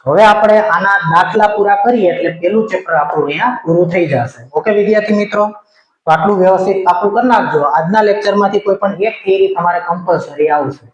હવે આપણે આના દાખલા પૂરા કરીએ એટલે પેલું ચેપ્ટર આપણું અહીંયા પૂરું થઈ જશે ઓકે વિદ્યાર્થી મિત્રો તો આટલું વ્યવસ્થિત પાકું કરી નાખજો આજના લેક્ચરમાંથી કોઈ પણ એક થિયરી તમારે કમ્પલસરી આવશે